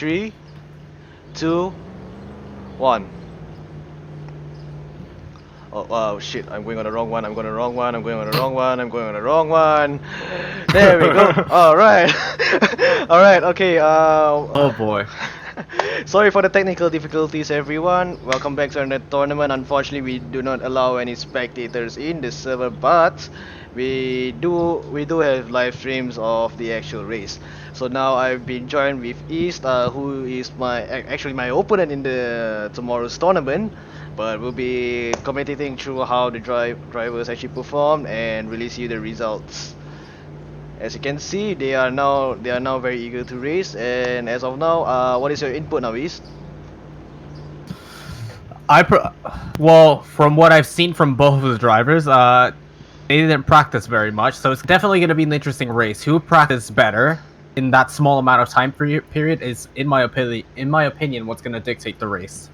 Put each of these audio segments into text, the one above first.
3, 2, 1. Oh shit, I'm going on the wrong one, I'm going on the wrong one, I'm going on the wrong one, I'm going on the wrong one. There we go. Alright. Alright, okay, Oh boy. sorry for the technical difficulties everyone. Welcome back to another tournament. Unfortunately we do not allow any spectators in the server, but we do have live streams of the actual race. So now I've been joined with East, who is actually my opponent in the tomorrow's tournament, but we'll be commentating through how the drivers actually performed and release you the results. As you can see, they are now very eager to race, and as of now, what is your input now, East? Well, from what I've seen from both of the drivers, they didn't practice very much, so it's definitely going to be an interesting race. Who practiced better in that small amount of time period is, in my opinion, what's going to dictate the race.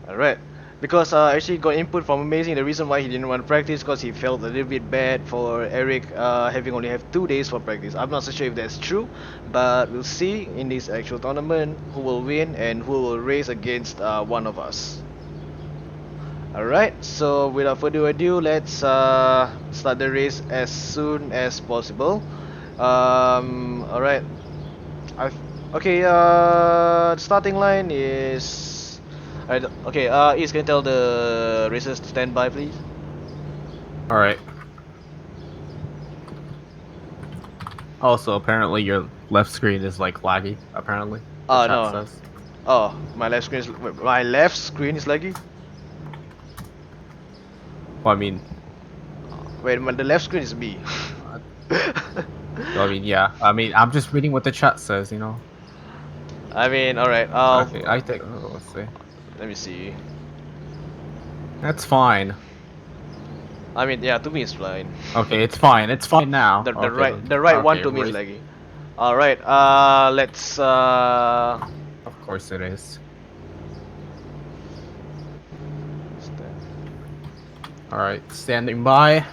Alright, because I actually got input from Amazing. The reason why he didn't want to practice because he felt a little bit bad for Eric having only have 2 days for practice. I'm not so sure if that's true, but we'll see in this actual tournament who will win and who will race against one of us. Alright, so without further ado, let's start the race as soon as possible. Alright. Okay, the starting line is... Okay, Is can you tell the racers to stand by, please? Alright. Also, apparently your left screen is like laggy, apparently. The chat No. says. Oh, my left screen is laggy? Well, I mean, Wait, the left screen is me. yeah. I mean, I'm just reading what the chat says, you know. I mean, alright, Okay, I think. Oh, let's see. let me see. That's fine. I mean, yeah, to me it's fine. Okay, it's fine. It's fine now. The Okay, right one okay, to me is race- laggy. Alright, let's Of course it is. Alright, standing by.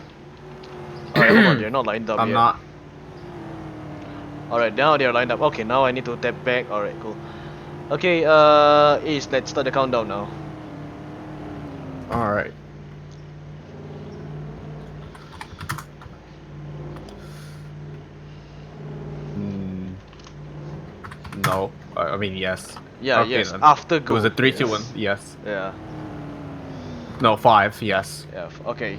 Alright, hold on, they're not lined up I'm yet. not. Alright, now they're lined up. Okay, now I need to tap back. Alright, cool. Okay, Ace, let's start the countdown now. Alright. No. I mean, yes. Yeah, Okay, yes, then. after It go. was a 3, yes. 2, 1. Yes. Yeah, No, 5. Yes. yeah, okay.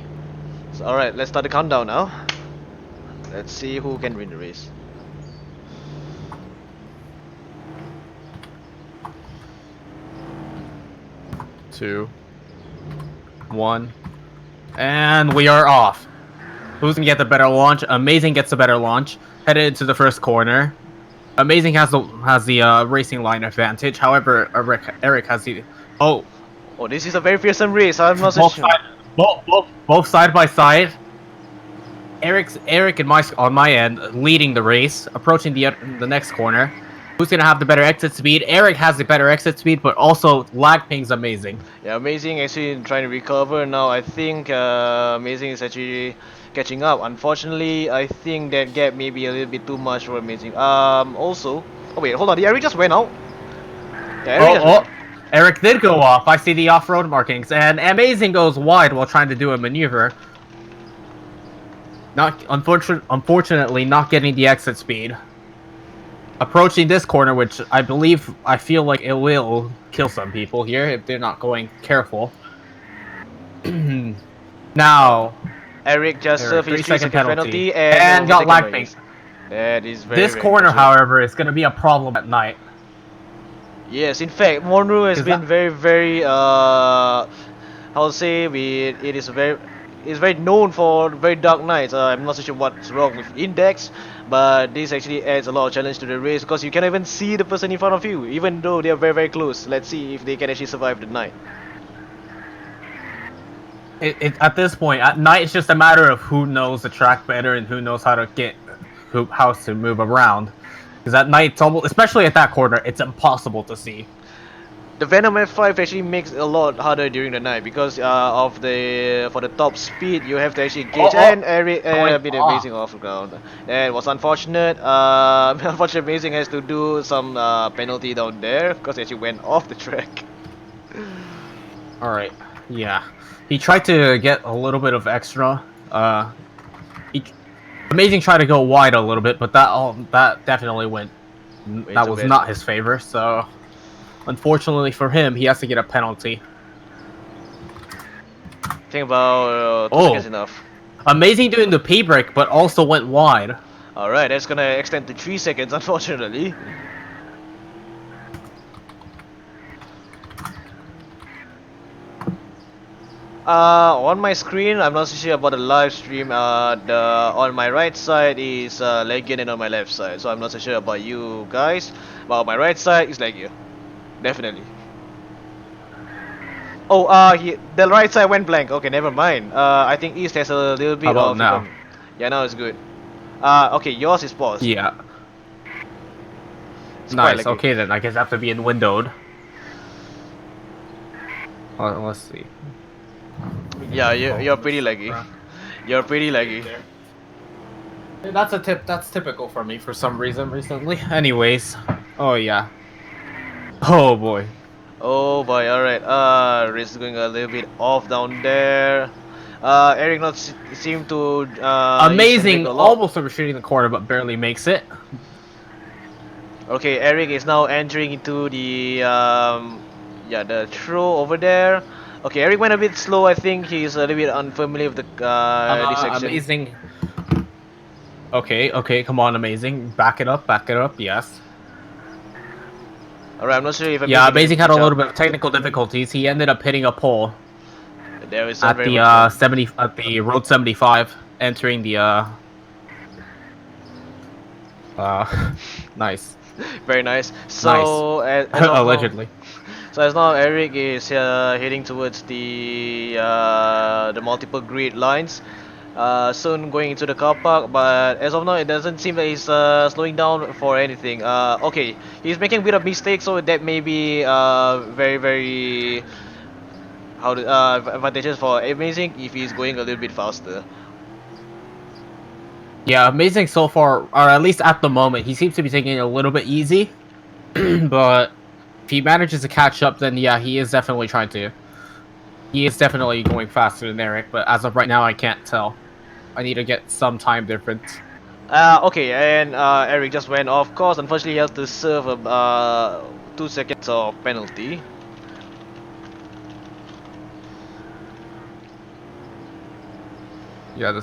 So, alright, let's start the countdown now. Let's see who can win the race. Two, 1, and we are off. Who's gonna get the better launch? Amazing gets the better launch. Headed into the first corner. Amazing has the racing line advantage. However, Eric has the Oh, this is a very fearsome race. I'm not so both sure. both side by side. Eric on my end leading the race, approaching the next corner. Who's gonna have the better exit speed? Eric has the better exit speed, but also lag ping's amazing. Yeah, Amazing actually trying to recover now. I think Amazing is actually catching up. Unfortunately, I think that gap may be a little bit too much for Amazing. Also, oh wait, hold on. Did Eric just went out? Yeah, Eric just went out. Eric did go off. I see the off-road markings, and Amazing goes wide while trying to do a maneuver. Unfortunately, not getting the exit speed. Approaching this corner, which I feel like it will kill some people here if they're not going careful. Now, Eric just served his 3-second 3-second penalty and got lag ping. That is very, This very corner, unfortunate. however, is going to be a problem at night. Yes, in fact, Monroe has been very, very how to say it's very known for very dark nights. I'm not so sure what's wrong with Index, but this actually adds a lot of challenge to the race because you can't even see the person in front of you, even though they are very, very close. Let's see if they can actually survive the night. At this point, at night, it's just a matter of who knows the track better and who knows how to how to move around. Because at night, it's almost, especially at that corner, it's impossible to see. The Venom F5 actually makes it a lot harder during the night because of the for the top speed you have to actually gauge, and Eric Going a bit off. amazing off the ground. That was unfortunate. Unfortunately, amazing has to do some penalty down there because he actually went off the track. All right. Yeah. He tried to get a little bit of extra. He Amazing tried to go wide a little bit, but that definitely went. Way That too was bad. not his favor. So, unfortunately for him, he has to get a penalty. Think about 2 seconds Oh, enough. Amazing doing the P break, but also went wide. Alright, that's gonna extend to 3 seconds, unfortunately. On my screen, I'm not so sure about the live stream. On my right side is Legion, and on my left side, so I'm not so sure about you guys. But on my right side is Legion, definitely. Oh, the right side went blank. Okay, never mind. I think East has a little How bit about of now? Yeah, now it's good. Okay, yours is paused. Yeah. It's quite Nice. laggy. Okay then. I guess I have to be in windowed. Let's see. Yeah, you're pretty laggy. You're pretty laggy. That's a tip. That's typical for me for some reason recently. Anyways. Oh yeah. Oh boy. Oh boy, alright. Riz going a little bit off down there. Eric not seem to use his brake Amazing. a lot. Almost overshooting the corner, but barely makes it. Okay, Eric is now entering into the yeah, the throw over there. Okay, Eric went a bit slow. I think he's a little bit unfamiliar with the this section. Amazing. Okay. Okay. Come on, amazing. Back it up. Back it up. Yes. Alright, I'm not sure if Yeah, Amazing can Amazing had a catch up. little bit of technical difficulties. He ended up hitting a pole There is not at very the much more. 70 at the road 75, entering the nice, Very nice. nice. So as of now, Allegedly. so as now Eric is heading towards the multiple grid lines. Soon going into the car park, but as of now it doesn't seem that he's slowing down for anything. Okay, he's making a bit of mistake, so that may be very advantageous for Amazing if he's going a little bit faster. Yeah, Amazing so far, or at least at the moment, he seems to be taking it a little bit easy. But if he manages to catch up, then yeah, he is definitely trying to. He is definitely going faster than Eric, but as of right now, I can't tell. I need to get some time difference. Okay, and Eric just went off course. Unfortunately, he has to serve a 2 seconds of penalty. Yeah,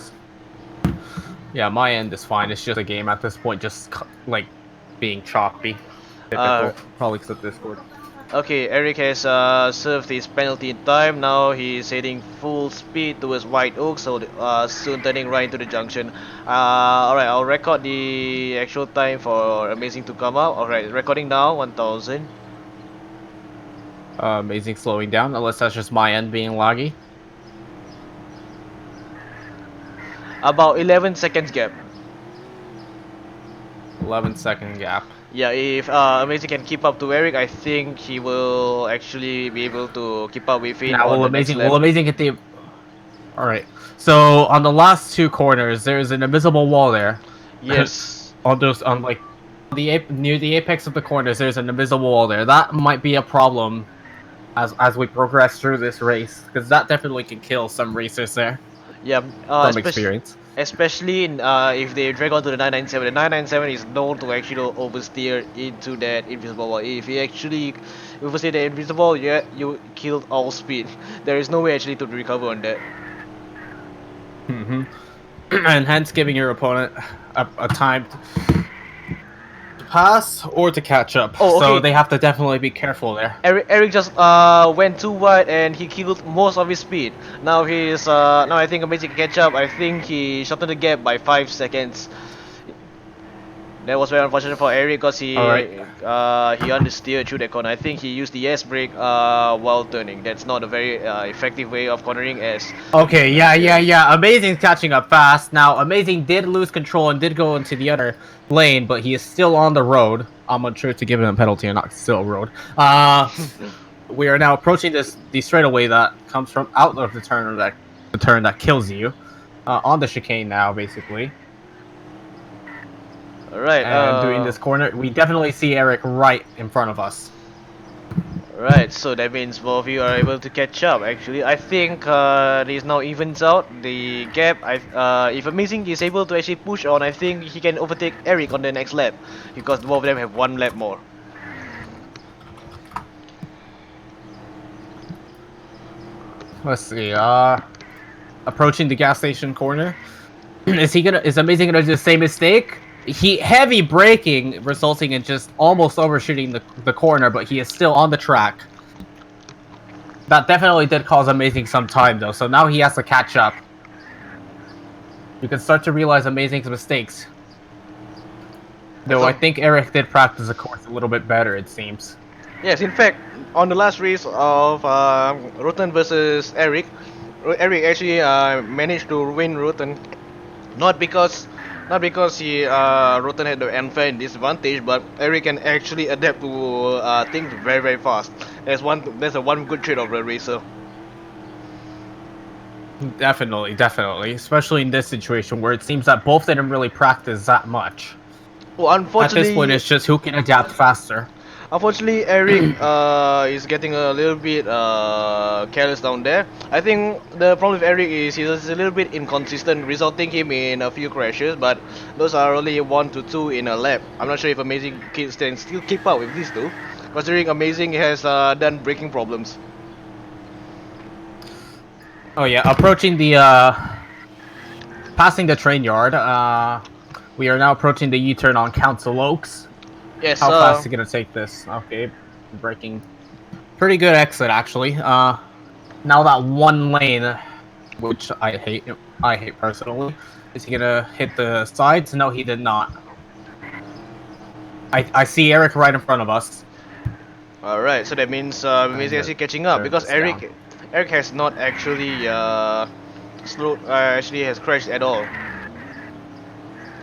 Yeah, my end is fine. It's just a game at this point, just like being choppy. Uh, Typical, probably because of Discord. Okay, Eric has served his penalty in time. Now heading full speed towards White Oak, so soon turning right into the junction. Alright, I'll record the actual time for Amazing to come out. Alright, recording now, 1000. Amazing slowing down, unless that's just my end being laggy. About 11 seconds gap. 11-second gap. Yeah, if Amazing can keep up to Eric, I think he will actually be able to keep up with him Now, on the next lap. will Amazing get the... Alright, so on the last two corners, there's an invisible wall there. Yes. Like, near the apex of the corners, there's an invisible wall there. That might be a problem as we progress through this race, because that definitely can kill some racers there. Yeah, From experience. especially if they drag onto the 997. The 997 is known to actually oversteer into that invisible wall. If you actually oversteer the invisible wall, yeah, you killed all speed. There is no way actually to recover on that. And hence giving your opponent a time to pass or to catch up. Oh, So okay. they have to definitely be careful there. Eric just went too wide and he killed most of his speed. Now now I think Amazing can catch up. I think he shortened the gap by 5 seconds. That was very unfortunate for Eric because he Alright. he understeered through that corner. I think he used the S brake while turning. That's not a very effective way of cornering as Okay, yeah. Amazing's catching up fast. Now, Amazing did lose control and did go into the other lane, but he is still on the road. I'm unsure to give him a penalty or not. Still road. we are now approaching the straightaway that comes from out of the turn that kills you. On the chicane now, basically. Alright, And doing this corner, we definitely see Eric right in front of us. right, so that means both of you are able to catch up. Actually, I think this now evens out the gap. If Amazing is able to actually push on, I think he can overtake Eric on the next lap because both of them have one lap more. Let's see. Approaching the gas station corner. Is Amazing gonna do the same mistake? Heavy braking, resulting in just almost overshooting the corner, but he is still on the track. That definitely did cause Amazing some time though, so now he has to catch up. You can start to realize Amazing's mistakes. Though I think Eric did practice the course a little bit better, it seems. Yes, in fact, on the last race of Roten versus Eric, Eric actually managed to win Roten, not because he Roten had the unfair disadvantage, but Eric can actually adapt to things very fast. That's a one good trait of a racer. Definitely, especially in this situation where it seems that both didn't really practice that much. Well, unfortunately, at this point, it's just who can adapt faster. Unfortunately, Eric is getting a little bit careless down there. I think the problem with Eric is he's a little bit inconsistent, resulting him in a few crashes, but those are only 1 to 2 in a lap. I'm not sure if Amazing can still keep up with these two, considering Amazing has done braking problems. Oh yeah, approaching the passing the train yard. We are now approaching the U-turn on Council Oaks. Yes. How fast is he gonna take this? Okay, braking. Pretty good exit actually. Now that one lane, which I hate personally. Is he gonna hit the sides? No, he did not. I see Eric right in front of us. Alright, so that means Amazing is actually catching up because Eric has not actually actually has crashed at all.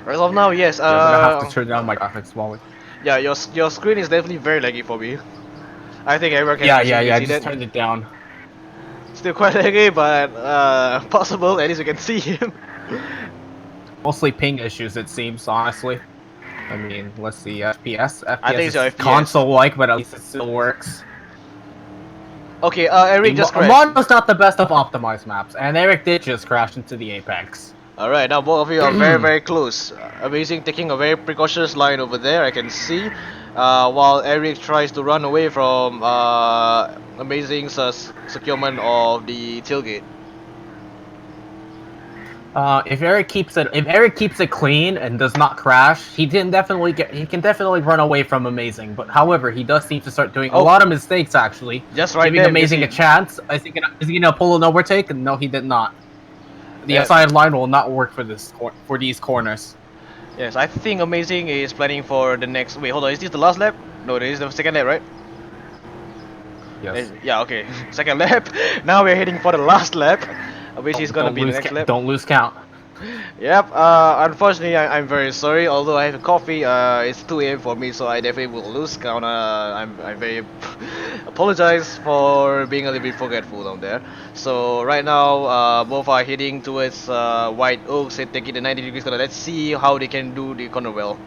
As of now, yes. I'm gonna have to turn down my graphics while we. Yeah, your screen is definitely very laggy for me. I think everyone can Yeah, see just that. turned it down. Still quite laggy, but possible. At least you can see him. Mostly ping issues, it seems. Honestly, I mean, let's see. FPS. I think it's is FPS. console-like, but at least it still works. Okay, Eric just crashed. Mondo's not the best of optimized maps, and Eric did just crash into the apex. Alright, now both of you are very close. Amazing taking a very precautious line over there, I can see. While Eric tries to run away from Amazing's securement of the tailgate. If Eric keeps it clean and does not crash, he can definitely run away from Amazing. But however, he does seem to start doing a lot of mistakes actually. Just right giving there, Amazing a chance. Is he gonna pull an overtake? No, he did not. The outside line will not work for these corners. Yes, I think Amazing is planning for the next. Wait, hold on. Is this the last lap? No, this is the second lap, right? Yes. Yeah. Okay. Second lap. Now we're heading for the last lap, which is gonna be the next lap. Don't lose count. Yep. Unfortunately, I'm very sorry. Although I have a coffee, it's 2 a.m. for me, so I definitely will lose count. I'm very apologize for being a little bit forgetful down there. So right now, both are heading towards White Oaks and taking the 90 degrees corner. Let's see how they can do the corner well.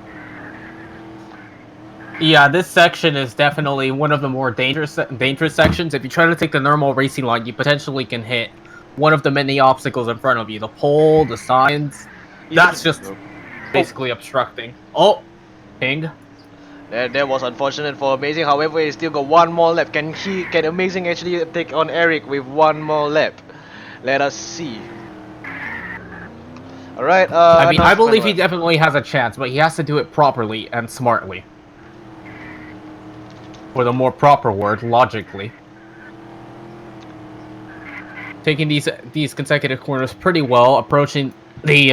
Yeah, this section is definitely one of the more dangerous sections. If you try to take the normal racing line, you potentially can hit one of the many obstacles in front of you. The pole, the signs. That's just basically obstructing. Oh, ping. That was unfortunate for Amazing. However, he still got one more lap. Can Amazing actually take on Eric with one more lap? Let us see. Alright, I mean, I believe he definitely has a chance, but he has to do it properly and smartly. Or the more proper word, logically. Taking these consecutive corners pretty well, approaching the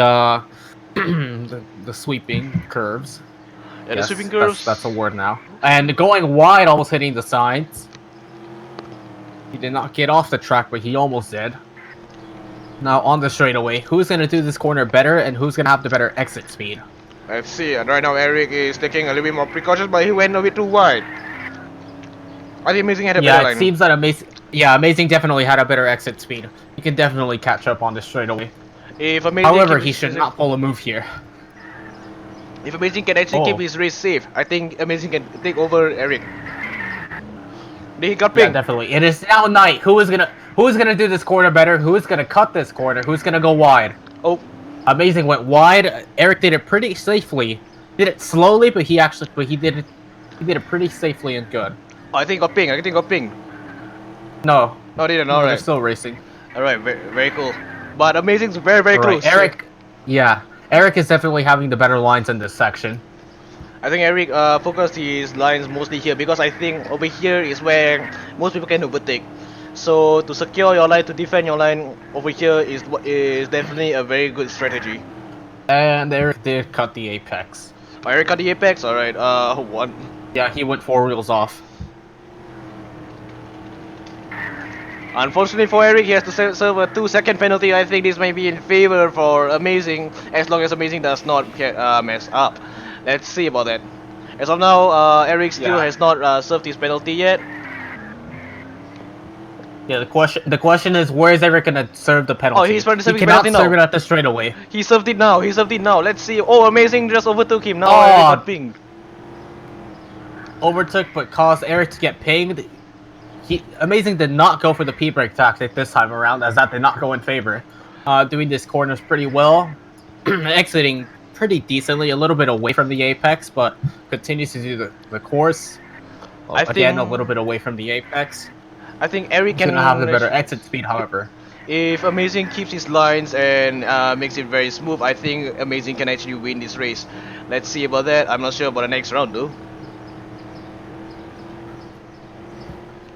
the sweeping curves. Yeah, yes, the sweeping curves. That's a word now. And going wide, almost hitting the signs. He did not get off the track, but he almost did. Now on the straightaway, who's gonna do this corner better, and who's gonna have the better exit speed? Let's see. And right now Eric is taking a little bit more precautions, but he went a bit too wide. I think Amazing had a better Yeah, it line. seems that Amazing. Yeah, Amazing definitely had a better exit speed. He can definitely catch up on this straight away. If Amazing However, keep he his should not pull a move here. if Amazing can actually keep Oh, his race safe, I think Amazing can take over Eric. He got yeah, ping. definitely. It is now night. Who is gonna do this corner better? Who is gonna cut this corner? Who's gonna go wide? Oh, Amazing went wide. Eric did it pretty safely. Did it slowly, but he did it. He did it pretty safely and good. I think got ping. I think got ping. No, No, didn't. All no, they're right. still racing. All right. Very cool. But Amazing's very very All right, close. Eric. Yeah, Eric is definitely having the better lines in this section. I think Eric focused his lines mostly here because I think over here is where most people can overtake. So to secure your line, to defend your line over here is definitely a very good strategy. And Eric did cut the apex. Oh, Eric got the apex. All right. One. Yeah, he went 4 wheels off. Unfortunately for Eric, he has to serve a 2-second penalty. I think this may be in favor for Amazing, as long as Amazing does not mess up. Let's see about that. As of now, Eric still Yeah. has not served his penalty yet. Yeah, the question is, where is Eric gonna serve the penalty? Oh, he's serving He the cannot penalty serve now. it at the straightaway. He served it now. He served it now. Let's see. Oh, Amazing just overtook him. Now Eric Oh, got pinged. overtook but caused Eric to get pinged. Amazing did not go for the P-break tactic this time around, as that did not go in favor. Doing this corners pretty well, exiting pretty decently, a little bit away from the apex, but continues to do the course. Well, again, a little bit away from the apex. I think Eric He's can gonna have the better exit speed, however. If Amazing keeps his lines and makes it very smooth, I think Amazing can actually win this race. Let's see about that. I'm not sure about the next round though.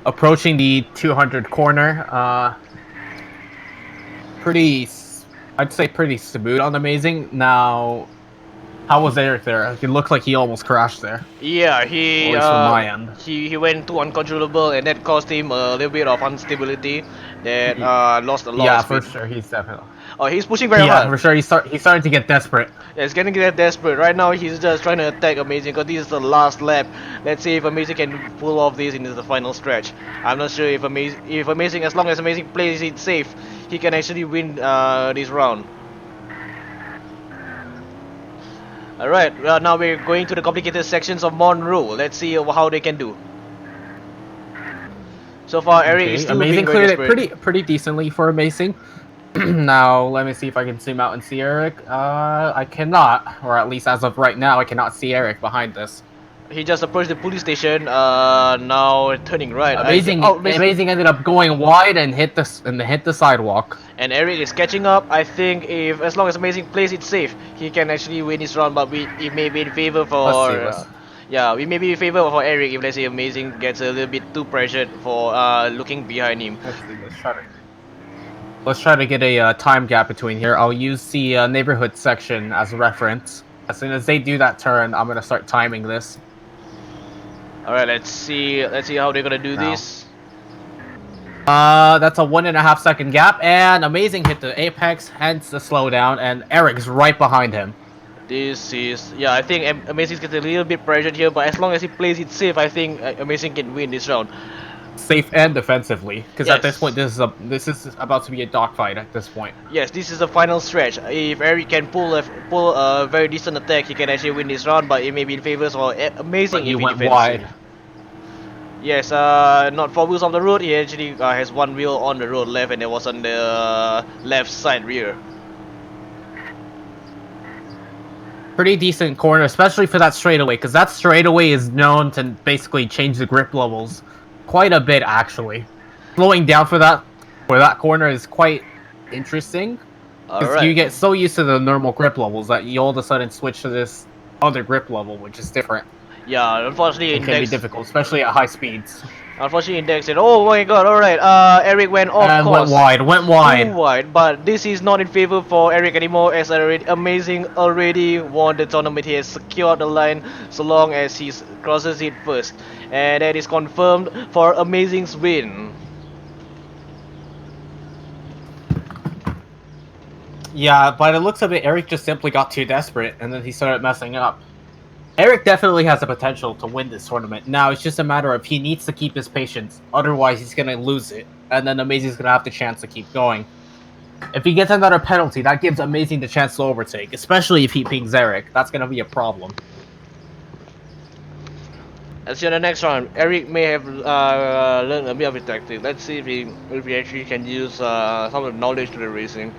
Approaching the 200 corner, I'd say pretty smooth on Amazing. Now, how was Eric there? It looked like he almost crashed there. Yeah, At least from my end. he went too uncontrollable, and that caused him a little bit of instability. That lost a lot. Yeah, of speed. for sure, he's definitely. Oh, he's pushing very Yeah, hard. for sure, he's starting to get desperate. Yeah, he's getting that desperate. Right now, he's just trying to attack Amazing because this is the last lap. Let's see if Amazing can pull off this into the final stretch. I'm not sure if Amazing, as long as Amazing plays it safe, he can actually win this round. Alright, well, now we're going to the complicated sections of Monroe. Let's see how they can do. So far, Eric is still Amazing being very cleared it desperate. pretty decently for Amazing. Now, let me see if I can zoom out and see Eric. I cannot, or at least as of right now, I cannot see Eric behind this. He just approached the police station. Now turning right. Amazing ended up going wide and hit the sidewalk. And Eric is catching up. I think if as long as Amazing plays it safe, he can actually win this round. But it may be in favor for. Yeah, we may be in favor for Eric if let's say Amazing gets a little bit too pressured for looking behind him. Let's try to get a time gap between here. I'll use the neighborhood section as a reference. As soon as they do that turn, I'm gonna start timing this. All right, let's see how they're gonna do this. That's a 1.5 second gap, and Amazing hit the apex, hence the slowdown, and Eric's right behind him. This is I think Amazing gets a little bit pressured here, but as long as he plays it safe, I think Amazing can win this round. Safe and defensively, because Yes. at this point this is about to be a dogfight at this point. Yes, this is the final stretch. If Eric can pull a very decent attack, he can actually win this round, but it may be in favor for Amazing But he if he went defends. wide. Yes, not 4 wheels on the road. He actually has 1 wheel on the road left, and it was on the left side rear. Pretty decent corner, especially for that straightaway, because that straightaway is known to basically change the grip levels quite a bit, actually. Slowing down for that corner is quite interesting. Because you get so used to the normal grip levels that you all of a sudden switch to this other grip level, which is different. Yeah, unfortunately, It can be difficult, especially at high speeds. Unfortunately, Index said, "Oh my God! All right, Eric went off And course. went wide. Too wide, but this is not in favor for Eric anymore, as Amazing already won the tournament. He has secured the line so long as he crosses it first, and that is confirmed for Amazing's win. Yeah, by the looks of it, Eric just simply got too desperate, and then he started messing up. Eric definitely has the potential to win this tournament. Now it's just a matter of he needs to keep his patience. Otherwise, he's gonna lose it, and then Amazing's gonna have the chance to keep going. If he gets another penalty, that gives Amazing the chance to overtake, especially if he pings Eric. That's gonna be a problem. Let's see on the next round. Eric may have learned a bit of a tactic. Let's see if he actually can use some of the knowledge to the racing.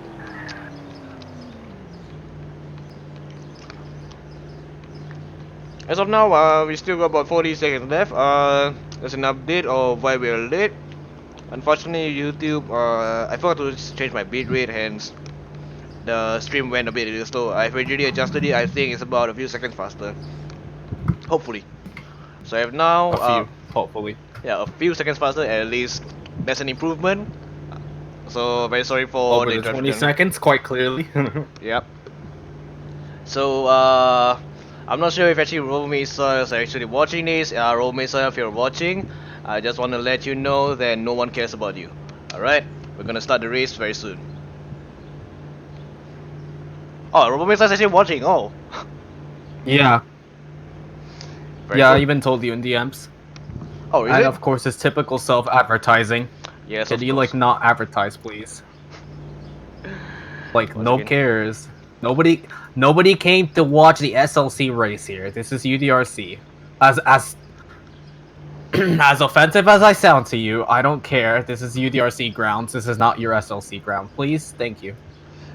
As of now, we still got about 40 seconds left. There's an update of why we are late. Unfortunately, YouTube, I forgot to change my bitrate, hence the stream went a bit slow. I've already adjusted it. I think it's about a few seconds faster. Hopefully. So I have now, Hopefully. yeah, a few seconds faster. At least that's an improvement. So very sorry for Over the the 20 interruption. seconds, quite clearly. Yep. So I'm not sure if actually Rollmaster is actually watching this. Rollmaster, if you're watching, I just want to let you know that no one cares about you. Alright, we're gonna start the race very soon. Oh, Rollmaster is actually watching. Oh. Yeah. Very Yeah, cool. I even told you in DMs. Oh, is And it? of course, it's typical self-advertising. Yes, Can of you course. like not advertise, please? Like, Once no again. cares. Nobody came to watch the SLC race here. This is UDRC. As as offensive as I sound to you, I don't care. This is UDRC grounds. This is not your SLC ground. Please, thank you.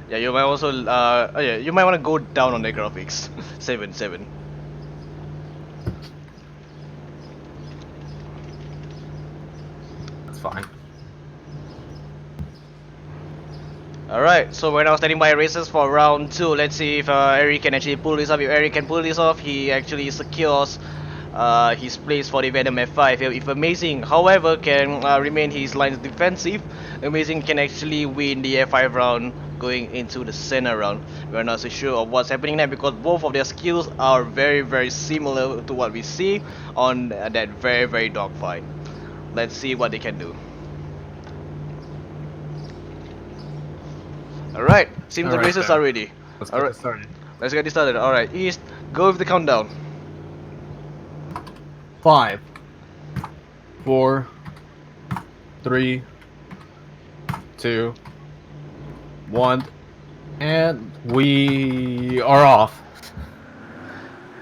Yeah, you might also oh yeah, you might want to go down on the graphics. 7. That's fine. Alright, so we're now standing by races for round 2. Let's see if Eric can actually pull this off. If Eric can pull this off, he actually secures his place for the Venom F5. If Amazing, however, can remain his lines defensive, Amazing can actually win the F5 round going into the center round. We're not so sure of what's happening there because both of their skills are very similar to what we see on that very dogfight. Let's see what they can do. Alright, seems the Alright, races then. are ready. Let's get Alright, this started. let's get this started. Alright, East, go with the countdown. 5, 4, 3, 2, 1, and we are off.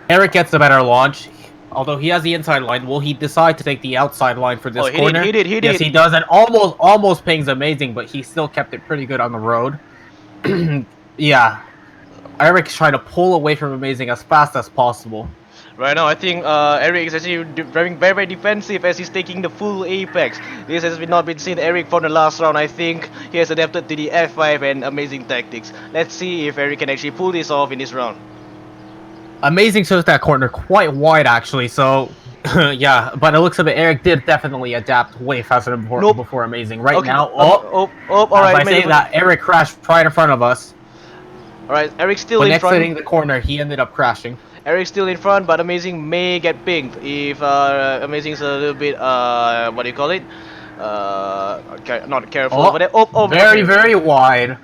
Eric gets the better launch. Although he has the inside line, will he decide to take the outside line for this Oh, he corner? did, he Yes, did. he does, and almost pings Amazing, but he still kept it pretty good on the road. Yeah, Eric's trying to pull away from Amazing as fast as possible. Right now, I think Eric is actually driving very defensive as he's taking the full apex. This has not been seen Eric from the last round. I think he has adapted to the F5 and amazing tactics. Let's see if Eric can actually pull this off in this round. Amazing took that corner quite wide, actually, so... yeah, but it looks a bit... Eric did definitely adapt way faster than before Amazing. Right Okay, now, alright. as I say that, Eric crashed right in front of us. Alright, Eric's still When in front. exiting the corner, he ended up crashing. Eric's still in front, but Amazing may get pinged if Amazing's a little bit, what do you call it? Not careful. Very wide.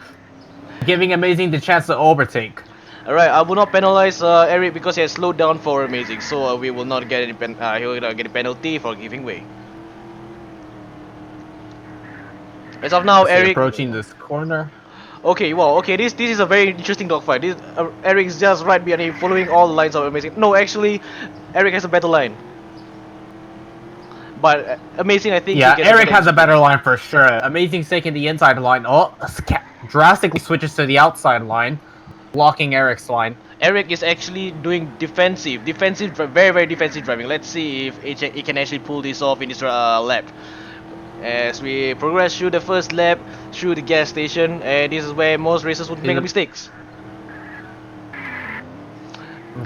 Giving Amazing the chance to overtake. Alright, I will not penalize Eric because he has slowed down for Amazing, so we will not get any he will not get a penalty for giving way. As of now, Eric approaching this corner. Okay, wow. Okay, this is a very interesting dogfight. This Eric's just right behind him, following all the lines of Amazing. No, actually, Eric has a better line. But Amazing, I think. Yeah, he gets Eric has a better line for sure. Amazing's taking the inside line. Oh, drastically switches to the outside line, blocking Eric's line. Eric is actually doing defensive, very defensive driving. Let's see if he can actually pull this off in this lap. As we progress through the first lap, through the gas station, and this is where most racers would make mistakes.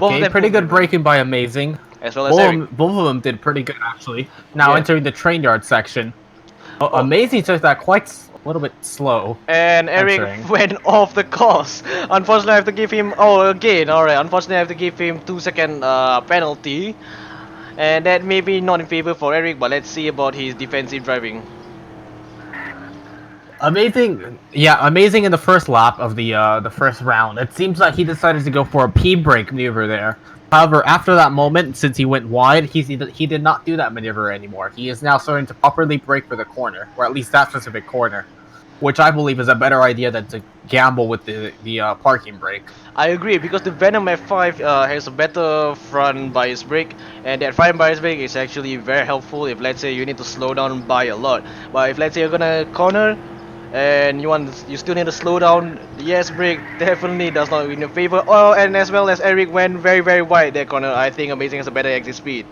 Okay, pretty good braking by Amazing. As well as Eric. Both of them did pretty good, actually. Now entering the train yard section. Amazing took that quite a little bit slow. And Eric went off the course. Unfortunately, I have to give him... Oh, again, alright. Unfortunately, I have to give him 2-second penalty. And that may be not in favor for Eric, but let's see about his defensive driving. Amazing, yeah, Amazing in the first lap of the first round. It seems like he decided to go for a P-brake maneuver there. However, after that moment, since he went wide, he did not do that maneuver anymore. He is now starting to properly brake for the corner, or at least that specific corner, which I believe is a better idea than to gamble with the parking brake. I agree because the Venom F5 has a better front bias brake, and that front bias brake is actually very helpful if let's say you need to slow down by a lot. But if let's say you're gonna corner and you still need to slow down, the S brake definitely does not win your favor. Oh, and as well as Eric went very wide that corner, I think Amazing has a better exit speed.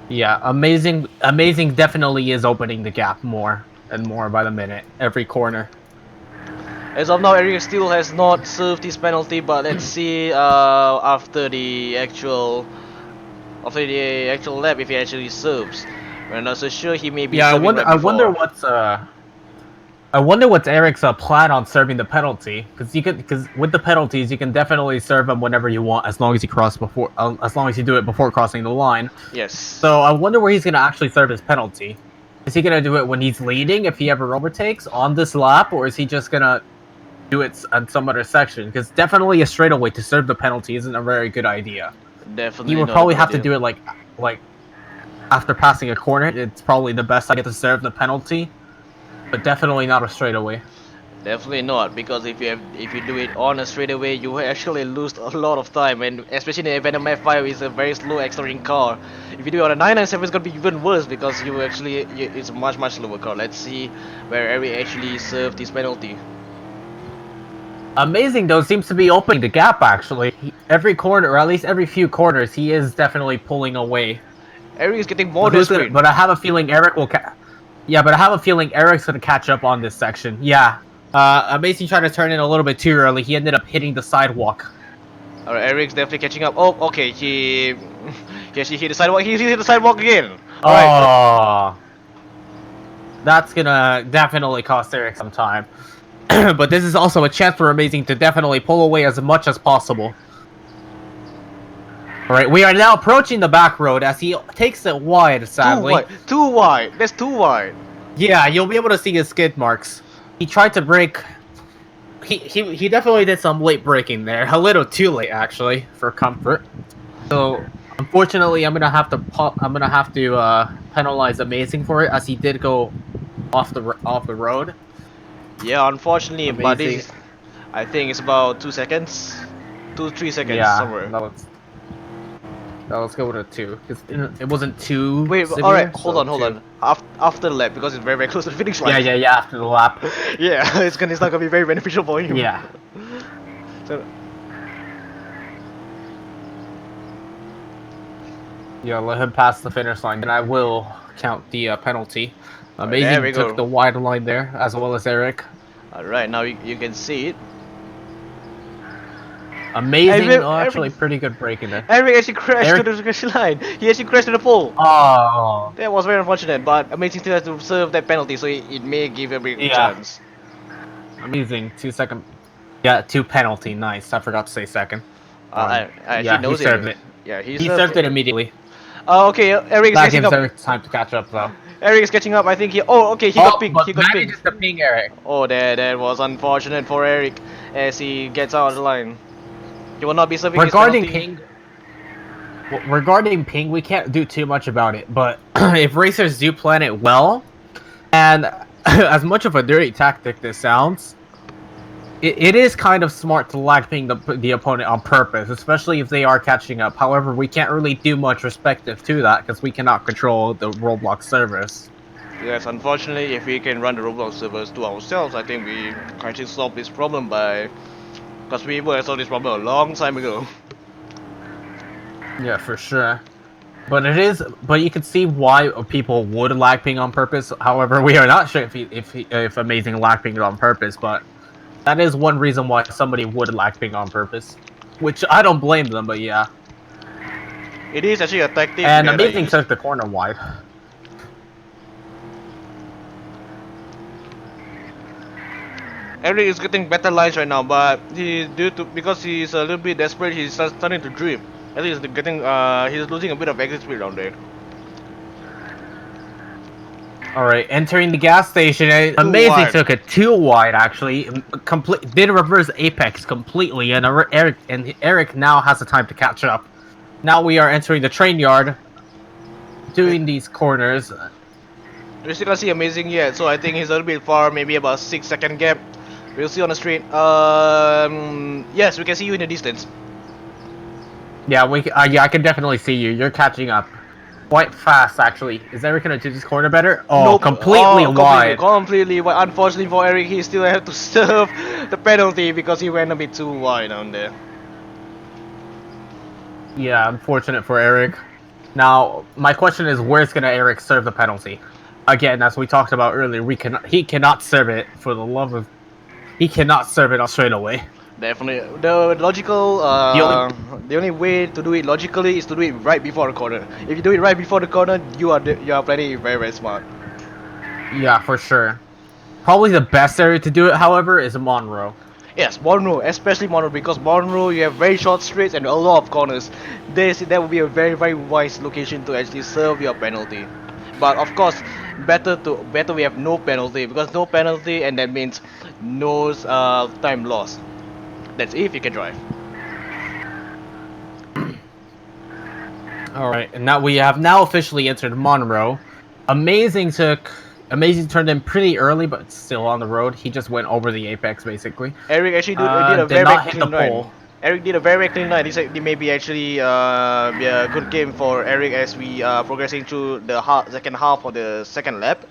Yeah, amazing definitely is opening the gap more and more by the minute, every corner. As of now, Eric still has not served his penalty, but let's see after the actual lap if he actually serves. We're not so sure. He may be Yeah, serving right before. I wonder what's Eric's plan on serving the penalty, because with the penalties you can definitely serve them whenever you want as long as you as long as you do it before crossing the line. Yes. So I wonder where he's gonna actually serve his penalty. Is he gonna do it when he's leading if he ever overtakes on this lap, or is he just gonna do it on some other section? Because definitely a straightaway to serve the penalty isn't a very good idea. Definitely He would not a probably good have to idea. do it like after passing a corner. It's probably the best idea to serve the penalty, but definitely not a straightaway. Definitely not, because if you do it on a straightaway, you will actually lose a lot of time, and especially the Venom F5 is a very slow accelerating car. If you do it on a 997, it's gonna be even worse because it's a much slower car. Let's see where Eric actually served his penalty. Amazing though seems to be opening the gap actually. Every corner, or at least every few corners, he is definitely pulling away. Eric is getting more desperate. But I have a feeling Eric will. Yeah, but I have a feeling Eric's gonna catch up on this section. Yeah. Amazing tried to turn in a little bit too early. He ended up hitting the sidewalk. Alright, Eric's definitely catching up. Oh, okay, he actually hit the sidewalk. He hit the sidewalk again. Alright. Oh, that's gonna definitely cost Eric some time. But this is also a chance for Amazing to definitely pull away as much as possible. Alright, we are now approaching the back road as he takes it wide, sadly. Too wide. That's too wide. Yeah, you'll be able to see his skid marks. He tried to brake. He definitely did some late braking there. A little too late, actually, for comfort. So, unfortunately, I'm gonna have to penalize Amazing for it, as he did go off the road. Yeah, unfortunately, Amazing. but this is, I think it's about 2 seconds, 3 seconds Yeah, somewhere. let's go with a 2, because it wasn't too. Wait, severe, alright, so hold 2. on. After the lap, because it's very close to the finish line. Yeah, after the lap. Yeah, it's not gonna be very beneficial for him. Yeah. So, Yeah, let him pass the finish line, and I will count the penalty. Alright, there we Amazing go. took the wide line there, as well as Eric. Alright, now you can see it. Amazing, Eric- actually pretty good braking there. Eric actually crashed Eric- to the finish line. He actually crashed to the pole. Oh, That was very unfortunate, but Amazing still has to serve that penalty, so it may give him a Yeah. chance. amazing, 2 second. Yeah, 2 penalty, nice. I forgot to say second. Yeah, Yeah, he knows he served it. Yeah, He served it immediately. Okay, Eric is That catching gives up. Eric time to catch up, though. Eric is catching up. I think he. Oh, okay, he got ping. But He got ping. manages to ping Eric. Oh, that was unfortunate for Eric as he gets out of the line. He will not be serving Regarding his penalty. Regarding ping, we can't do too much about it. But if racers do plan it well, and as much of a dirty tactic this sounds, it is kind of smart to lag ping the opponent on purpose, especially if they are catching up. However, we can't really do much respective to that because we cannot control the Roblox servers. Yes, unfortunately, if we can run the Roblox servers to ourselves, I think we can actually solve this problem because we were solved this problem a long time ago. Yeah, for sure. But you can see why people would lag ping on purpose. However, we are not sure if Amazing lag ping on purpose, but that is one reason why somebody would lag ping on purpose. Which I don't blame them, but yeah. It is actually a tactic. And that I Amazing use. took the corner wide. Eric is getting better lines right now, but because he's a little bit desperate, he's starting to drift. At least he's losing a bit of exit speed around there. Alright, entering the gas station. Amazing wide. took it 2 wide, actually. Did reverse apex completely, and Eric now has the time to catch up. Now we are entering the train yard, doing these corners. We still can't see Amazing yet, so I think he's a little bit far, maybe about 6 second gap. We'll see on the street. Yes, we can see you in the distance. Yeah, I can definitely see you. You're catching up quite fast, actually. Is Eric gonna do this corner better? Oh, Nope. completely wide. Completely. But unfortunately for Eric, he still had to serve the penalty because he went a bit too wide down there. Yeah, unfortunate for Eric. Now, my question is, where's gonna Eric serve the penalty? Again, as we talked about earlier, he cannot serve it for the love of. He cannot serve it straight away. Definitely. The logical, The only the only way to do it logically is to do it right before the corner. If you do it right before the corner, you are playing very very smart. Yeah, for sure. Probably the best area to do it, however, is Monroe. Yes, Monroe, especially Monroe, because Monroe you have very short straights and a lot of corners. That would be a very very wise location to actually serve your penalty. But of course, better we have no penalty, because no penalty and that means no time lost. That's if you can drive. Alright, and now we have now officially entered Monroe. Amazing turned in pretty early, but still on the road. He just went over the apex, basically. Eric actually did a Did very not very hit the clean line. pole. Eric did a very very clean line. This may be actually be a good game for Eric as we are progressing through the second half of the second lap.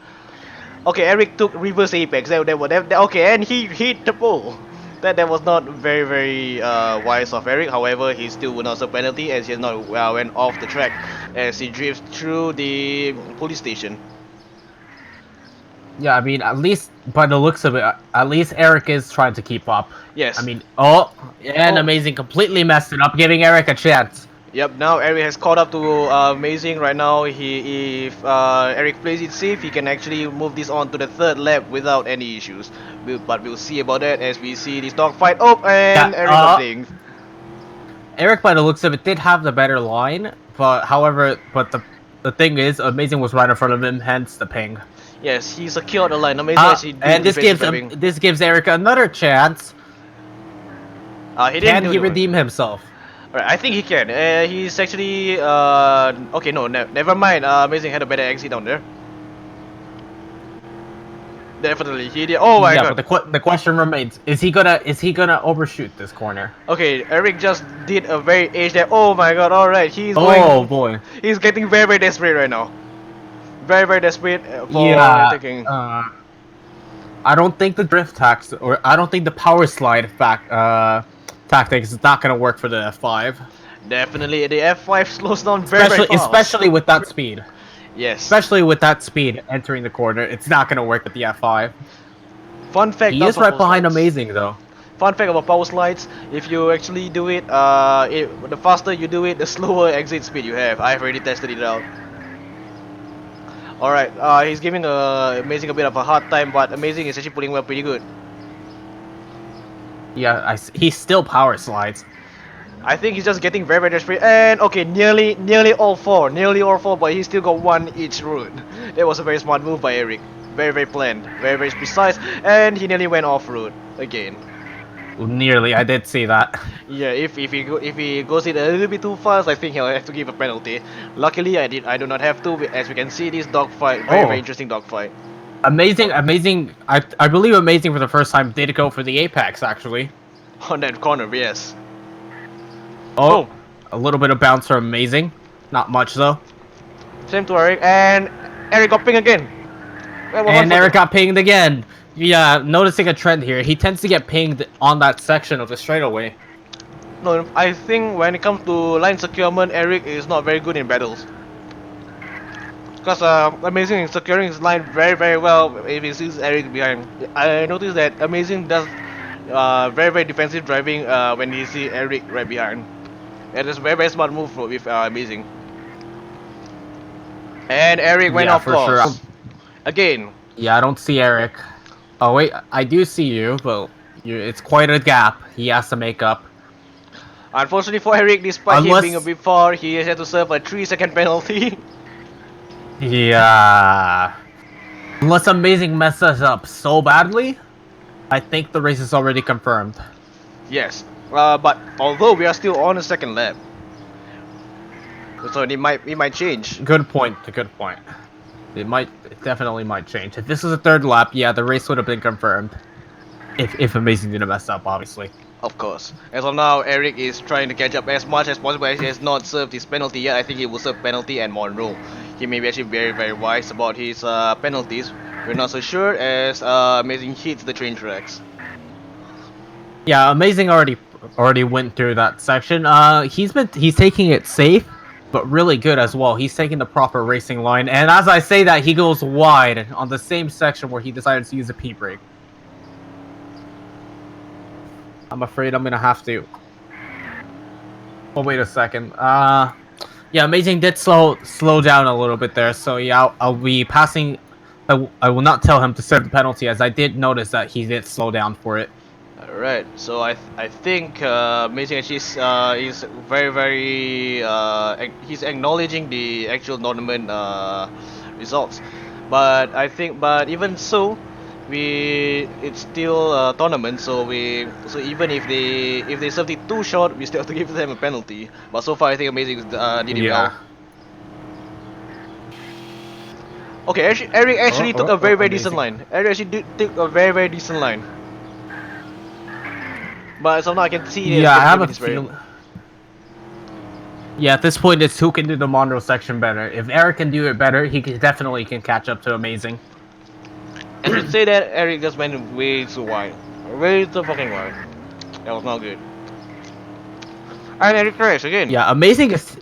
Okay, Eric took reverse apex. Okay, and he hit the pole. That was not very very wise of Eric. However, he still would not serve penalty as he has not went off the track as he drifts through the police station. Yeah, I mean, at least by the looks of it, at least Eric is trying to keep up. Yes. I mean, Amazing completely messed it up, giving Eric a chance. Yep, now Eric has caught up to Amazing right now. If Eric plays it safe, he can actually move this on to the third lap without any issues. But we'll see about that as we see this dogfight. Oh, and Eric nothing. Eric, by the looks of it, did have the better line, but the thing is, Amazing was right in front of him, hence the ping. Yes, he secured the line. Amazing. And this gives Eric another chance. Can he redeem himself? Alright, I think he can. He's actually okay. No, never mind. Amazing had a better exit down there. Definitely, he did. Oh my god! But the question remains: Is he gonna overshoot this corner? Okay, Eric just did a very edge there. Oh my god! All right, he's boy, he's getting very very desperate right now. Very very desperate for taking. I don't think the drift tax, or I don't think the power slide tactics is not gonna work for the F5. Definitely, the F5 slows down very fast. Especially with that speed. Yes. Especially with that speed entering the corner, it's not gonna work with the F5. Fun fact. He is right behind Amazing though. Fun fact about power slides: if you actually do it, the faster you do it, the slower exit speed you have. I've already tested it out. Alright, he's giving Amazing a bit of a hard time, but Amazing is actually pulling well pretty good. Yeah, he still power slides. I think he's just getting very very desperate, and okay, nearly all four, but he still got one each route. That was a very smart move by Eric. Very very planned, very very precise, and he nearly went off route again. Nearly, I did see that. Yeah, if he goes it a little bit too fast, I think he'll have to give a penalty. Luckily, I do not have to, as we can see this dogfight, very interesting dogfight. Amazing. I believe Amazing for the first time did go for the apex actually. On that corner, yes. Oh, a little bit of bounce for Amazing, not much though. Same to Eric, and Eric got pinged again. And Eric got pinged again. Yeah, noticing a trend here. He tends to get pinged on that section of the straightaway. No, I think when it comes to line securement, Eric is not very good in battles. Because Amazing is securing his line very very well if he sees Eric behind. I noticed that Amazing does very very defensive driving when he sees Eric right behind. It is a very very smart move with Amazing. And Eric went off course. Sure. Again. Yeah, I don't see Eric. Oh wait, I do see you, but it's quite a gap he has to make up. Unfortunately for Eric, despite him being a bit far, he has had to serve a 3-second penalty. Yeah. Unless Amazing messes up so badly, I think the race is already confirmed. Yes, but although we are still on the second lap, So it might change. Good point. Good point. It definitely might change. If this was a third lap, yeah, the race would have been confirmed. If Amazing didn't mess up, obviously. Of course. As of now, Eric is trying to catch up as much as possible as he has not served his penalty yet. I think he will serve penalty and Monroe. He may be actually very wise about his penalties. We're not so sure as Amazing hits the train tracks. Yeah, Amazing already went through that section. He's taking it safe, but really good as well. He's taking the proper racing line, and as I say that, he goes wide on the same section where he decided to use a P brake. I'm afraid I'm gonna have to. Oh, wait a second. Yeah, Amazing did slow down a little bit there. So yeah, I'll be passing. I will not tell him to serve the penalty, as I did notice that he did slow down for it. Alright, so I think Amazing actually is very he's acknowledging the actual tournament results, but even so, it's still a tournament, so even if they served it too short, we still have to give them a penalty. But so far, I think Amazing did it well. Okay, Eric actually took a very decent line. Eric actually took a very decent line. But somehow I can see. Yeah, I have a feeling. Yeah, at this point, it's who can do the Monroe section better. If Eric can do it better, he definitely can catch up to Amazing. I should say that Eric just went way too wide. Way too fucking wide. That was not good. And Eric crashed again. Yeah, Amazing is...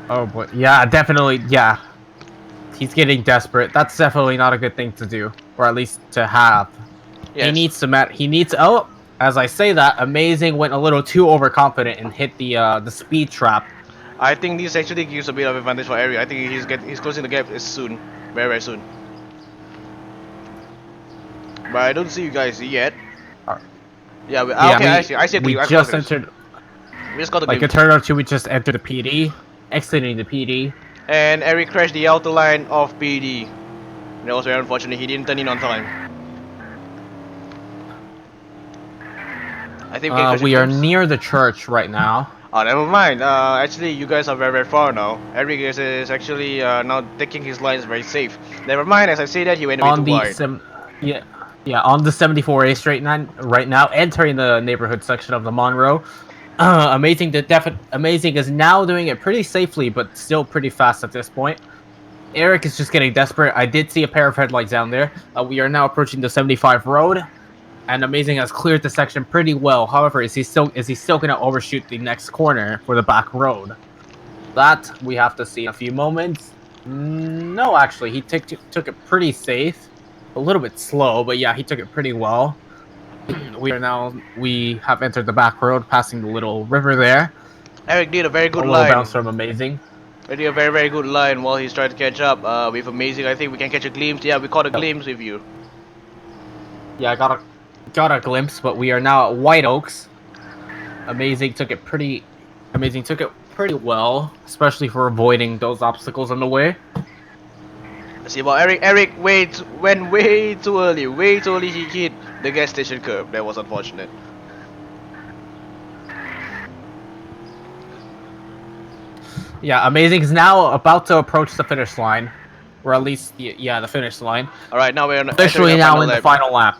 Oh boy, yeah, definitely, yeah. He's getting desperate. That's definitely not a good thing to do. Or at least to have. Yes. He needs... Oh, as I say that, Amazing went a little too overconfident and hit the speed trap. I think this actually gives a bit of advantage for Eric. I think he's closing the gap soon. Very soon. But I don't see you guys yet. Yeah, okay, I see. We just entered. We just got the like glimpse. A turn or two, we just entered the PD, exiting the PD. And Eric crashed the outer line of PD. That was very unfortunate. He didn't turn in on time. I think we are near the church right now. Oh, never mind. Actually, you guys are very far now. Eric is actually now taking his lines very safe. Never mind. As I say that, he went a bit too wide. Yeah, on the 74A straight line right now, entering the neighborhood section of the Monroe. Amazing is now doing it pretty safely, but still pretty fast at this point. Eric is just getting desperate. I did see a pair of headlights down there. We are now approaching the 75 road, and Amazing has cleared the section pretty well. However, is he still going to overshoot the next corner for the back road? That we have to see in a few moments. No, actually, he took it pretty safe. A little bit slow, but yeah, he took it pretty well. We have entered the back road, passing the little river there. Eric did a very good line. A little bounce from Amazing. He did a very good line while he's trying to catch up with Amazing. I think we can catch a glimpse. Yeah, we caught a glimpse with you. Yeah, I got a glimpse, but we are now at White Oaks. Amazing took it pretty well, especially for avoiding those obstacles on the way. See about Eric went way too early. He hit the gas station curb. That was unfortunate. Yeah, Amazing is now about to approach the finish line, or at least the finish line. All right, now we're officially now in the final lap.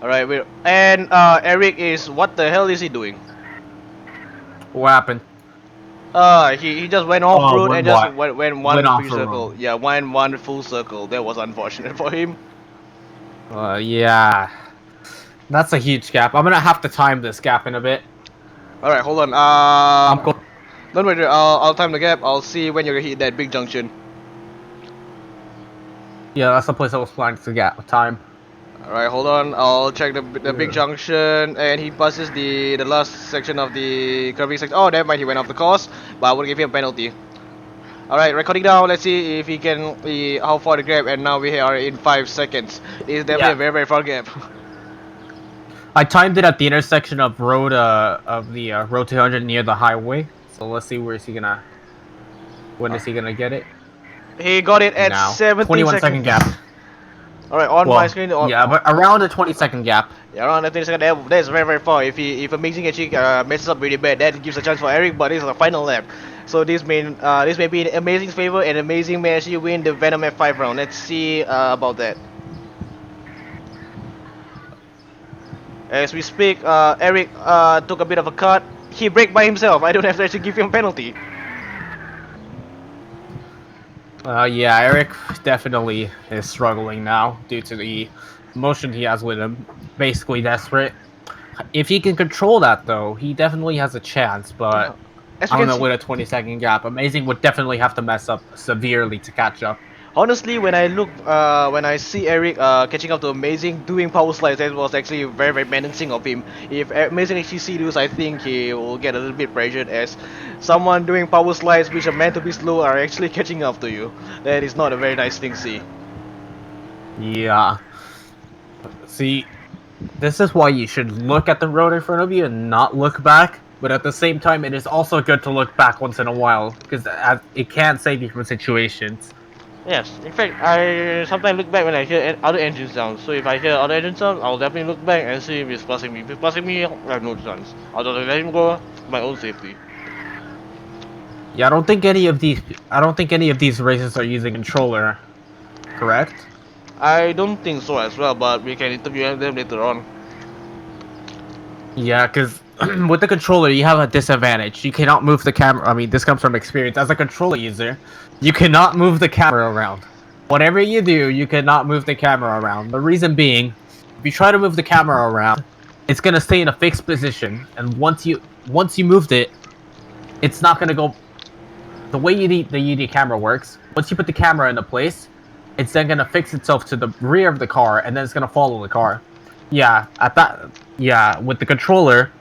All right, Eric is, what the hell is he doing? What happened? He just went off road and just went one full circle. Road. Yeah, one full circle. That was unfortunate for him. Yeah, that's a huge gap. I'm gonna have to time this gap in a bit. All right, hold on. Don't worry. I'll time the gap. I'll see when you're gonna hit that big junction. Yeah, that's the place I was planning to get time. Alright, hold on. I'll check the big junction, and he passes the last section of the curving section. Oh, never mind, he went off the course, but I will give him a penalty. Alright, recording down. Let's see if he can how far the gap, and now we are in 5 seconds. It is definitely a very far gap. I timed it at the intersection of road road 200 near the highway. So let's see when is he gonna get it? He got it at 17 21 second gap. Alright, on my screen. Yeah, but around a 20-second gap. Yeah, around a 20-second. That's very far. If Amazing actually messes up really bad, that gives a chance for Eric. But this is the final lap. So this may be in Amazing's favor, and Amazing may actually win the Venom F5 round. Let's see about that. As we speak, Eric took a bit of a cut. He break by himself. I don't have to actually give him a penalty. Yeah, Eric definitely is struggling now due to the emotion he has with him. Basically desperate. If he can control that, though, he definitely has a chance, but As we I don't can know, see, with a 20-second gap, Amazing would definitely have to mess up severely to catch up. honestly, when I see Eric catching up to Amazing doing power slides, that was actually very menacing of him. If Amazing actually see this, I think he will get a little bit pressured as someone doing power slides which are meant to be slow are actually catching up to you. That is not a very nice thing to see. Yeah. See, this is why you should look at the road in front of you and not look back. But at the same time, it is also good to look back once in a while because it can save you from situations. Yes, in fact, I sometimes look back when I hear other engine sounds. So if I hear other engine sounds, I'll definitely look back and see if it's passing me. If it's passing me, I have no chance. I'll just let him go for my own safety. Yeah, I don't think any of these races are using controller, correct? I don't think so as well, but we can interview them later on. Yeah, because with the controller, you have a disadvantage. You cannot move the camera. I mean, this comes from experience. As a controller user, you cannot move the camera around. Whatever you do, you cannot move the camera around. The reason being, if you try to move the camera around, it's gonna stay in a fixed position, and once you moved it, it's not gonna go. The way the UD camera works, once you put the camera into place, it's then gonna fix itself to the rear of the car, and then it's gonna follow the car. Yeah, with the controller,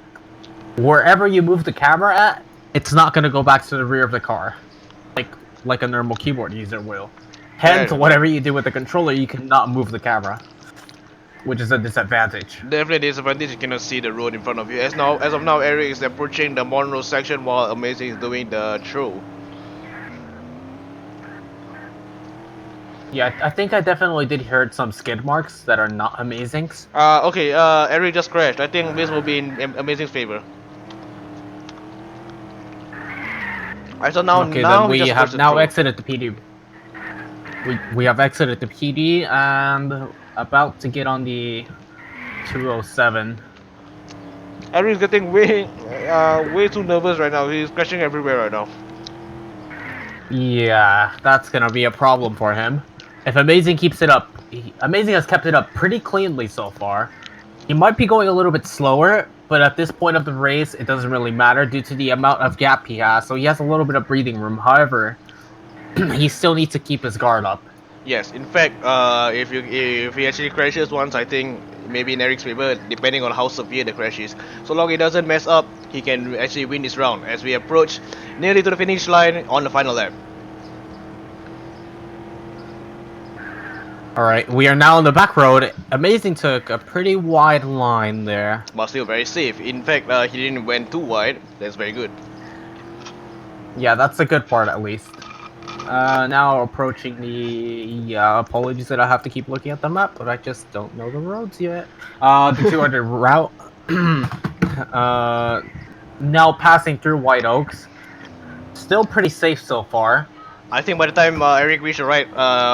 wherever you move the camera at, it's not gonna go back to the rear of the car, like a normal keyboard user will. Hence, Yeah, whatever you do with the controller, you cannot move the camera, which is a disadvantage. definitely disadvantage. You cannot see the road in front of you. As of now, Eric is approaching the Monroe section while Amazing is doing the throw. Yeah, I think I definitely did hear some skid marks that are not amazing. Okay, Eric just crashed. I think this will be in Amazing's favor. Alright, so Okay, then now he we just approached have the now throw. exited the PD. We have exited the PD and about to get on the 207. Eric's getting way too nervous right now. He's crashing everywhere right now. Yeah, that's gonna be a problem for him. If Amazing keeps it up, Amazing has kept it up pretty cleanly so far. He might be going a little bit slower, but at this point of the race, it doesn't really matter due to the amount of gap he has, so he has a little bit of breathing room. However, he still needs to keep his guard up. Yes, in fact, if he actually crashes once, I think maybe in Eric's favor, depending on how severe the crash is. So long he doesn't mess up, he can actually win this round as we approach nearly to the finish line on the final lap. Alright, we are now on the back road. Amazing took a pretty wide line there. But still very safe. In fact, he didn't went too wide. That's very good. Yeah, that's a good part at least. Now approaching the... Yeah, apologies that I have to keep looking at the map, but I just don't know the roads yet. The 200 route. Now passing through White Oaks. Still pretty safe so far. I think by the time Eric reached the right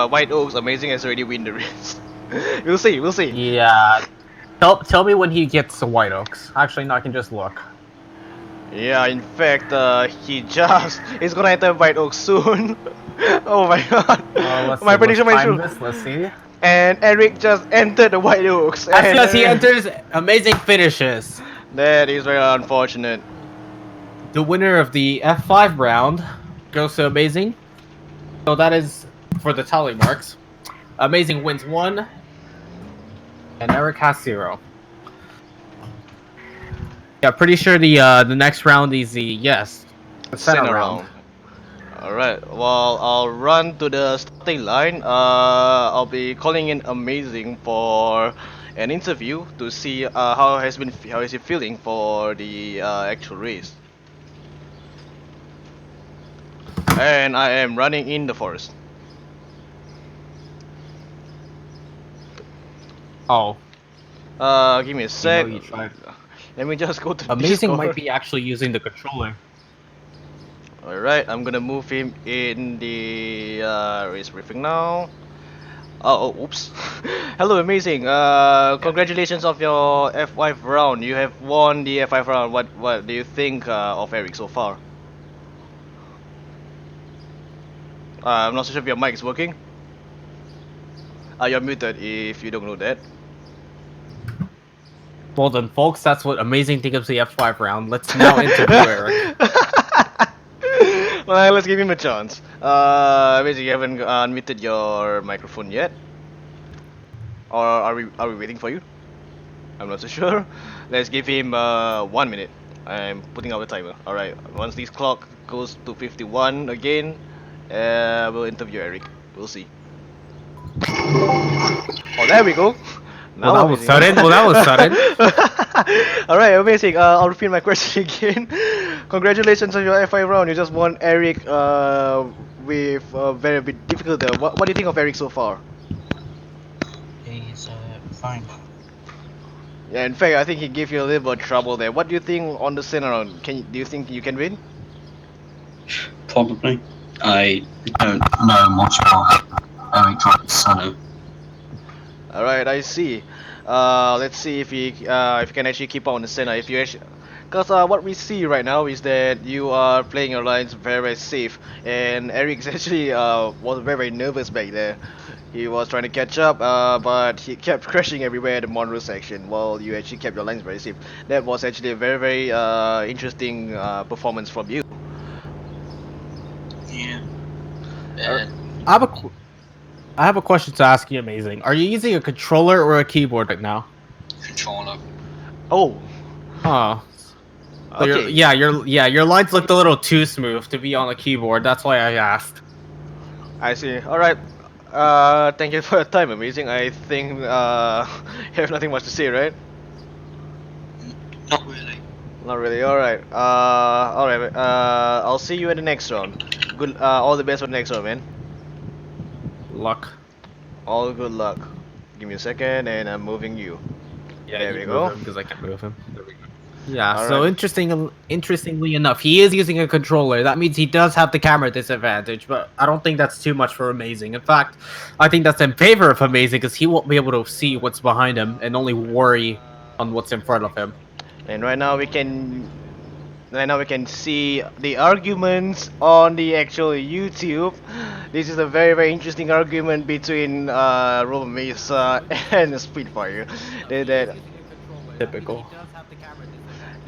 White Oaks, Amazing has already win the race. We'll see, we'll see. Yeah. Tell me when he gets to White Oaks. Actually, no, I can just look. Yeah, in fact, he's gonna enter White Oaks soon. Oh my god. My prediction might true. Let's see. And Eric just entered the White Oaks. As soon And, as he enters, Amazing finishes. that is very unfortunate. The winner of the F5 round goes to Amazing. So that is for the tally marks. Amazing wins 1, and Eric has 0. Yeah, pretty sure the next round is the center round. Alright, well, I'll run to the starting line. I'll be calling in Amazing for an interview to see how is he feeling for the actual race. And I am running in the forest. Oh, Give me a you sec. know you tried. Let me just go to Amazing Discord. might be actually using the controller. Alright, I'm gonna move him in the race briefing now. Oops. Hello, amazing. Yeah. Congratulations of your F5 round. You have won the F5 round. What do you think of Eric so far? I'm not so sure if your mic is working. You're muted if you don't know that. Well then, folks, that's what amazing think of the F5 round. Let's now interview Eric. Well, let's give him a chance. Basically, you haven't unmuted your microphone yet, or are we waiting for you? I'm not so sure. Let's give him 1 minute. I'm putting out the timer. All right. Once this clock goes to 51 again, we'll interview Eric. We'll see. Oh, there we go. Well, Now that was amazing. sudden. Well, that was sudden. All right, amazing. I'll repeat my question again. Congratulations on your F5 round. You just won Eric with a very bit difficult. What do you think of Eric so far? He's fine. Yeah, in fact, I think he gave you a little bit of trouble there. What do you think on the center round? Do you think you can win? Probably. I don't know much about Eric Sano. All right, I see. Let's see if you can actually keep on the center. If you actually, because what we see right now is that you are playing your lines very very safe, and Eric's actually was very very nervous back there. He was trying to catch up, but he kept crashing everywhere at the Monroe section while you actually kept your lines very safe. That was actually a very very interesting performance from you. Yeah. Alright. I have a, I have a question to ask you, amazing. Are you using a controller or a keyboard right now? Controller. Oh, Oh, so okay. your lines looked a little too smooth to be on a keyboard. That's why I asked. I see. All right. Thank you for your time. Amazing. I think you have nothing much to say, right? Not really. Not really. All right. All right. I'll see you in the next round. Good. All the best for the next round, man. Luck. All good luck. Give me a second, and I'm moving you. Yeah, There you we move go. him because I can't move him. Yeah, All so right. interestingly enough, he is using a controller. That means he does have the camera disadvantage, but I don't think that's too much for Amazing. In fact, I think that's in favor of Amazing because he won't be able to see what's behind him and only worry on what's in front of him. And right now we can see the arguments on the actual YouTube. This is a very very interesting argument between Robo Mesa and Speedfire. That Typical.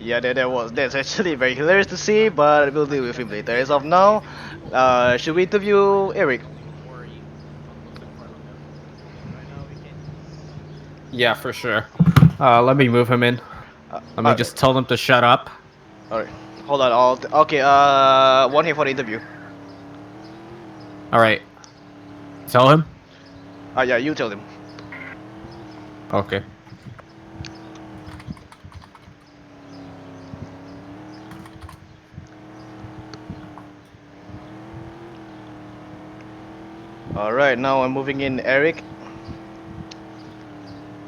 Yeah, that's actually very hilarious to see, but we'll deal with him later. As of now, should we interview Eric? Yeah, for sure. Let me move him in. Let me Alright, just tell them to shut up. alright. Hold on. Okay. One here for the interview. All right. Tell him. Yeah, you tell him. Okay. All right. Now I'm moving in Eric.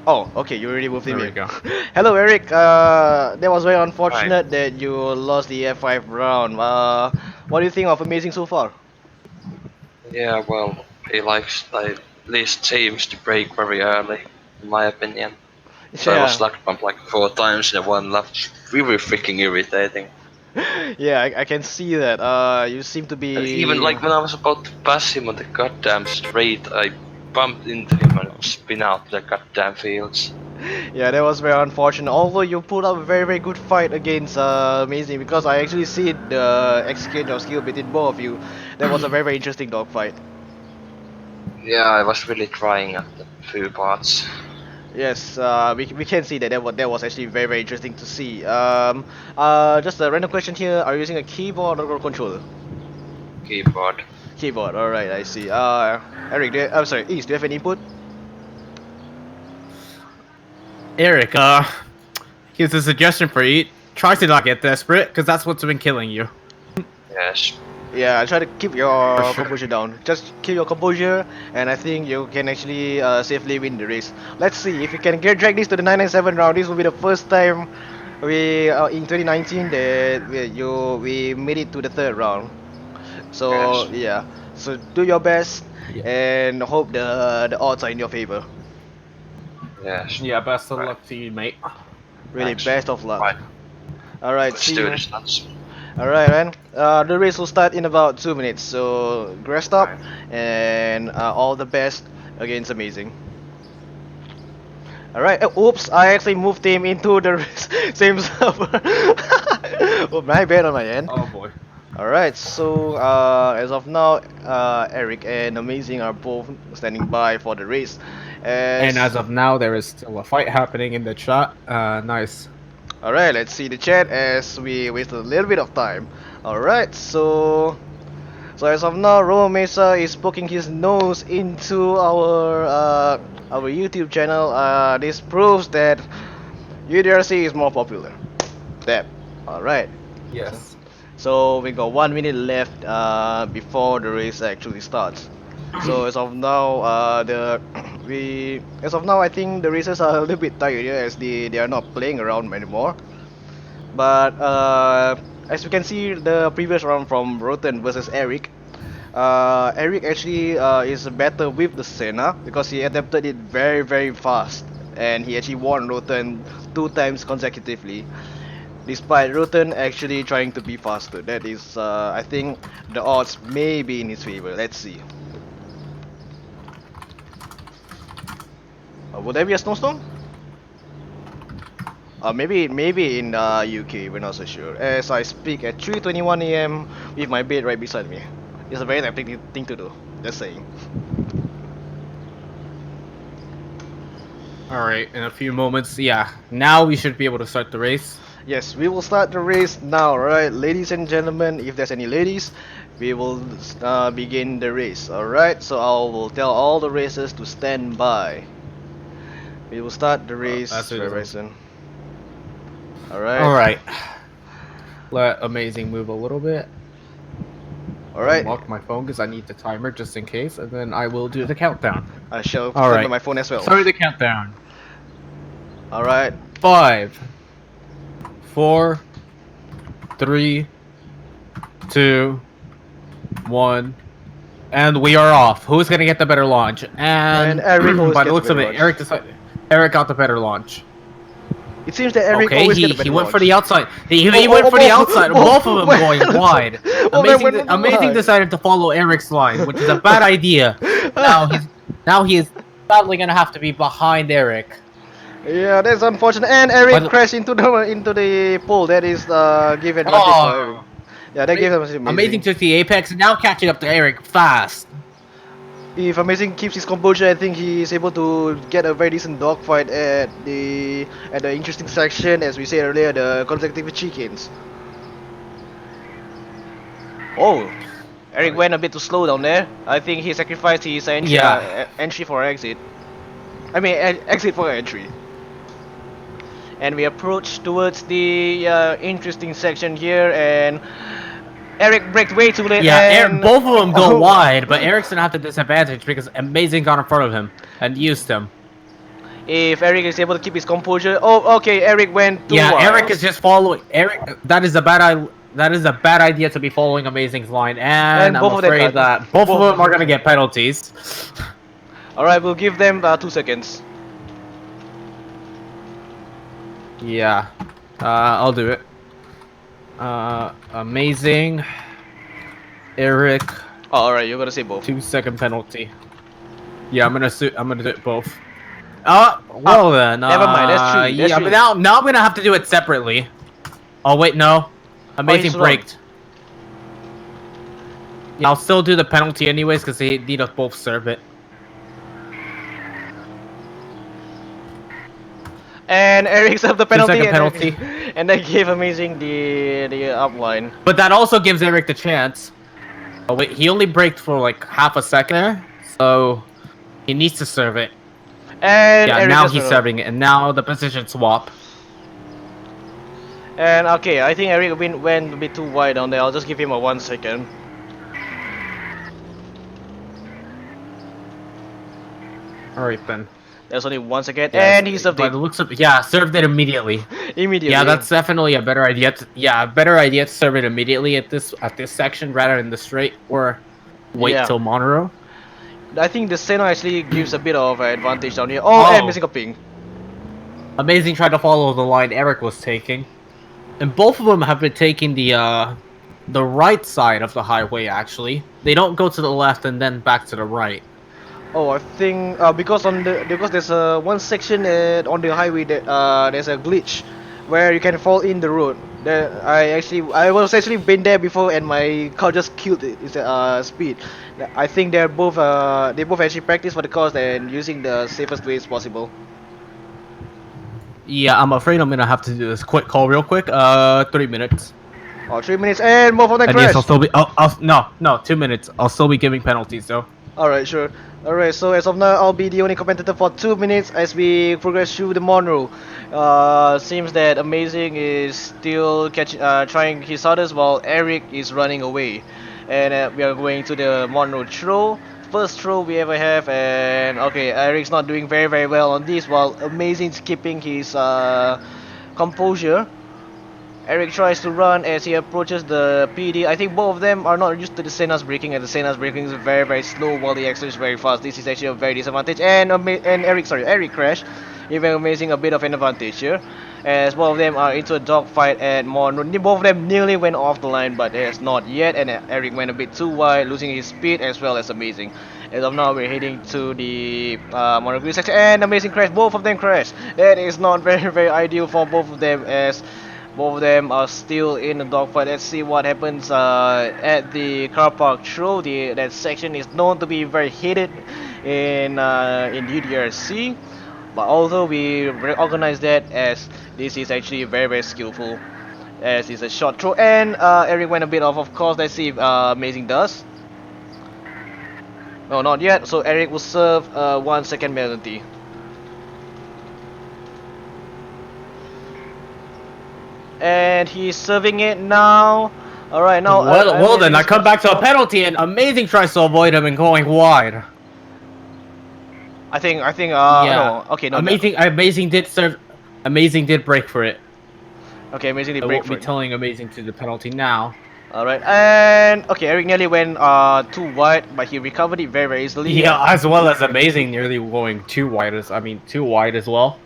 Oh, okay. You already moved him There we in. go. Hello, Eric. That was very Hi. unfortunate that you lost the F5 round. What do you think of Amazing so far? Yeah, well, he likes like least teams to break very early, in my opinion. So I was Yeah. luck bumped like 4 times in one lap. Really freaking irritating. Yeah, I can see that. You seem to And even be. like when I was about to pass him on the goddamn straight, I bumped into him and spin out the goddamn fields. Yeah, that was very unfortunate. Although you put up a very very good fight against Amazing, because I actually see the exchange of skill between both of you. That was a very very interesting dogfight. Yeah, I was really trying at the few parts. Yes, we can see that that was actually very very interesting to see. Just a random question here. Are you using a keyboard or a controller? Keyboard. Keyboard. All right, I see. Eric, I'm sorry, East. Do you have any input? Eric, here's a suggestion for you. Try to not get desperate, because that's what's been killing you. Yes. Yeah, try to keep For your sure. composure down. Just keep your composure, and I think you can actually safely win the race. Let's see if you can drag this to the 997 round. This will be the first time we in 2019 that we made it to the third round. So Yes. yeah, so do your best Yeah. and hope the odds are in your favor. Yes. Yeah, best of Right. luck to you, mate. Really, Thanks. best of luck. Right. All right, Let's see do you. this, lads. All right, man. The race will start in about 2 minutes. So rest up Right. and all the best against Amazing. All right. Oops, I actually moved him into the same server. Oh, my bad on my end. Oh boy. Alright, so as of now, Eric and Amazing are both standing by for the race. And As as of now, there is still a fight happening in the chat. Nice. Alright, let's see the chat as we wasted a little bit of time. Alright, so as of now, Roma Mesa is poking his nose into our YouTube channel. This proves that UDRC is more popular. That. Alright. Yes. So we got 1 minute left before the race actually starts. So as of now, I think the racers are a little bit tired here as they are not playing around anymore. But as you can see, the previous round from Roten versus Eric, Eric actually is better with the Senna because he adapted it very fast, and he actually won Roten 2 times consecutively. Despite Rutten actually trying to be faster, that is, I think the odds may be in his favor. Let's see. Would there be a snowstorm? Maybe in UK. We're not so sure. As I speak at 3:21 a.m. with my bed right beside me. It's a very tempting thing to do. Just saying. All right. In a few moments, yeah. Now we should be able to start the race. Yes, we will start the race now, alright? Ladies and gentlemen, if there's any ladies, we will begin the race, alright? So I will tell all the racers to stand by. We will start the As race it very is. soon. All Alright, right. Let Amazing move a little bit. alright. Unlock my phone because I need the timer just in case, and then I will do the countdown. I shall All turn on right. my phone as well. Sorry, the countdown. Alright, 5, 4, 3, 2, 1, and we are off. Who's gonna get the better launch? and And Eric always by the gets the looks of better it, launch. Eric got the better launch. It seems that Eric Okay, always he gets the better went launch. for the outside. He Oh, went oh, for the both- outside. both Both of them went- going wide. Oh, they went on the Amazing line. decided to follow Eric's line, which is a bad idea. Now he is sadly gonna have to be behind Eric. Yeah, that's unfortunate. And Eric But crashed into the pole. That is give advantage for Eric. oh, Yeah, that gave him amazing. Amazing took the apex, now catching up to Eric fast. If Amazing keeps his composure, I think he is able to get a very decent dogfight at the interesting section, as we said earlier, the consecutive chickens. Oh, Eric went a bit too slow down there. I think he sacrificed his entry, Yeah. entry for exit. I mean, exit for entry. And we approach towards the interesting section here, and Eric braked way too late. Yeah, and both of them go Oh. wide, but Eric's gonna have the disadvantage because Amazing got in front of him and used him. If Eric is able to keep his composure, oh, okay, Eric went too Yeah, wide. Eric is just following. Eric, that is a bad idea to be following Amazing's line, and I'm both of them afraid cut. that both of Both- them are gonna get penalties. All right, we'll give them 2 seconds. Yeah, I'll do it. Amazing, Eric, Oh, all right, you're gonna say both. 2 second penalty. Yeah, I'm gonna do it both. Well then. never mind, that's true, that's Yeah, true. but now I'm gonna have to do it separately. Oh wait, no. Amazing he's wrong. braked. Yeah, I'll still do the penalty anyways because they need us both serve it. And Eric served the penalty. 2 second and penalty. And they gave Amazing the upline. But that also gives Eric the chance. Oh wait, he only braked for like half a second there, so he needs to serve it. And Yeah, Eric now has he's the- serving it, and now the position swap. And okay, I think Eric went a bit too wide down there. I'll just give him a 1 second. Alright then. There's only 1 second, Yes, and he served by it the looks of yeah, served it immediately. immediately. Yeah, that's definitely a better idea. A better idea to serve it immediately at this section rather than the straight or wait Yeah. till Monroe. I think the Senna actually gives a bit of advantage down here. Oh, and Oh, missing a ping. Amazing tried to follow the line Eric was taking, and both of them have been taking the right side of the highway. Actually, they don't go to the left and then back to the right. Oh, I think because there's one section on the highway that there's a glitch where you can fall in the road. I was actually been there before and my car just killed it. It's speed. I think they both actually practice for the cars and using the safest ways possible. Yeah, I'm afraid I'm gonna have to do this quick call real quick. 3 minutes. Oh, 3 minutes and both of them And yes, I'll crashed. still be. No, 2 minutes. I'll still be giving penalties though. Alright, sure. Alright, so as of now, I'll be the only commentator for 2 minutes as we progress through the Monroe. Seems that Amazing is still trying his hardest while Eric is running away. And we are going to the Monroe throw. First throw we ever have, and okay, Eric's not doing very well on this while Amazing's keeping his composure. Eric tries to run as he approaches the PD. I think both of them are not used to the Senna's braking, and the Senna's braking is very slow while the accelerates very fast. This is actually a very disadvantage. And Eric crashed, even Amazing a bit of an advantage here, as both of them are into a dogfight at Monroe. Both of them nearly went off the line, but it has not yet. And Eric went a bit too wide, losing his speed as well as Amazing. As of now, we're heading to the Monroe section, and Amazing crash. Both of them crashed. That is not very ideal for both of them as both of them are still in the dogfight. Let's see what happens at the car park through. That section is known to be very heated in UDRC. But although we recognize that as this is actually very skillful, as it's a short throw, and Eric went a bit off. Of course, let's see if Amazing does. No, not yet. So Eric will serve 1 second penalty. And he's serving it now. Alright, now. Well, then I come back to a penalty, and Amazing tries to avoid him and going wide. I think. Yeah. No. Okay, no. Amazing did serve. Amazing did break for it. Okay, Amazing did I break won't for be it. telling Amazing to the penalty now. Alright, and okay, Eric nearly went too wide, but he recovered it very easily. Yeah, as well as Amazing nearly going too wide as well.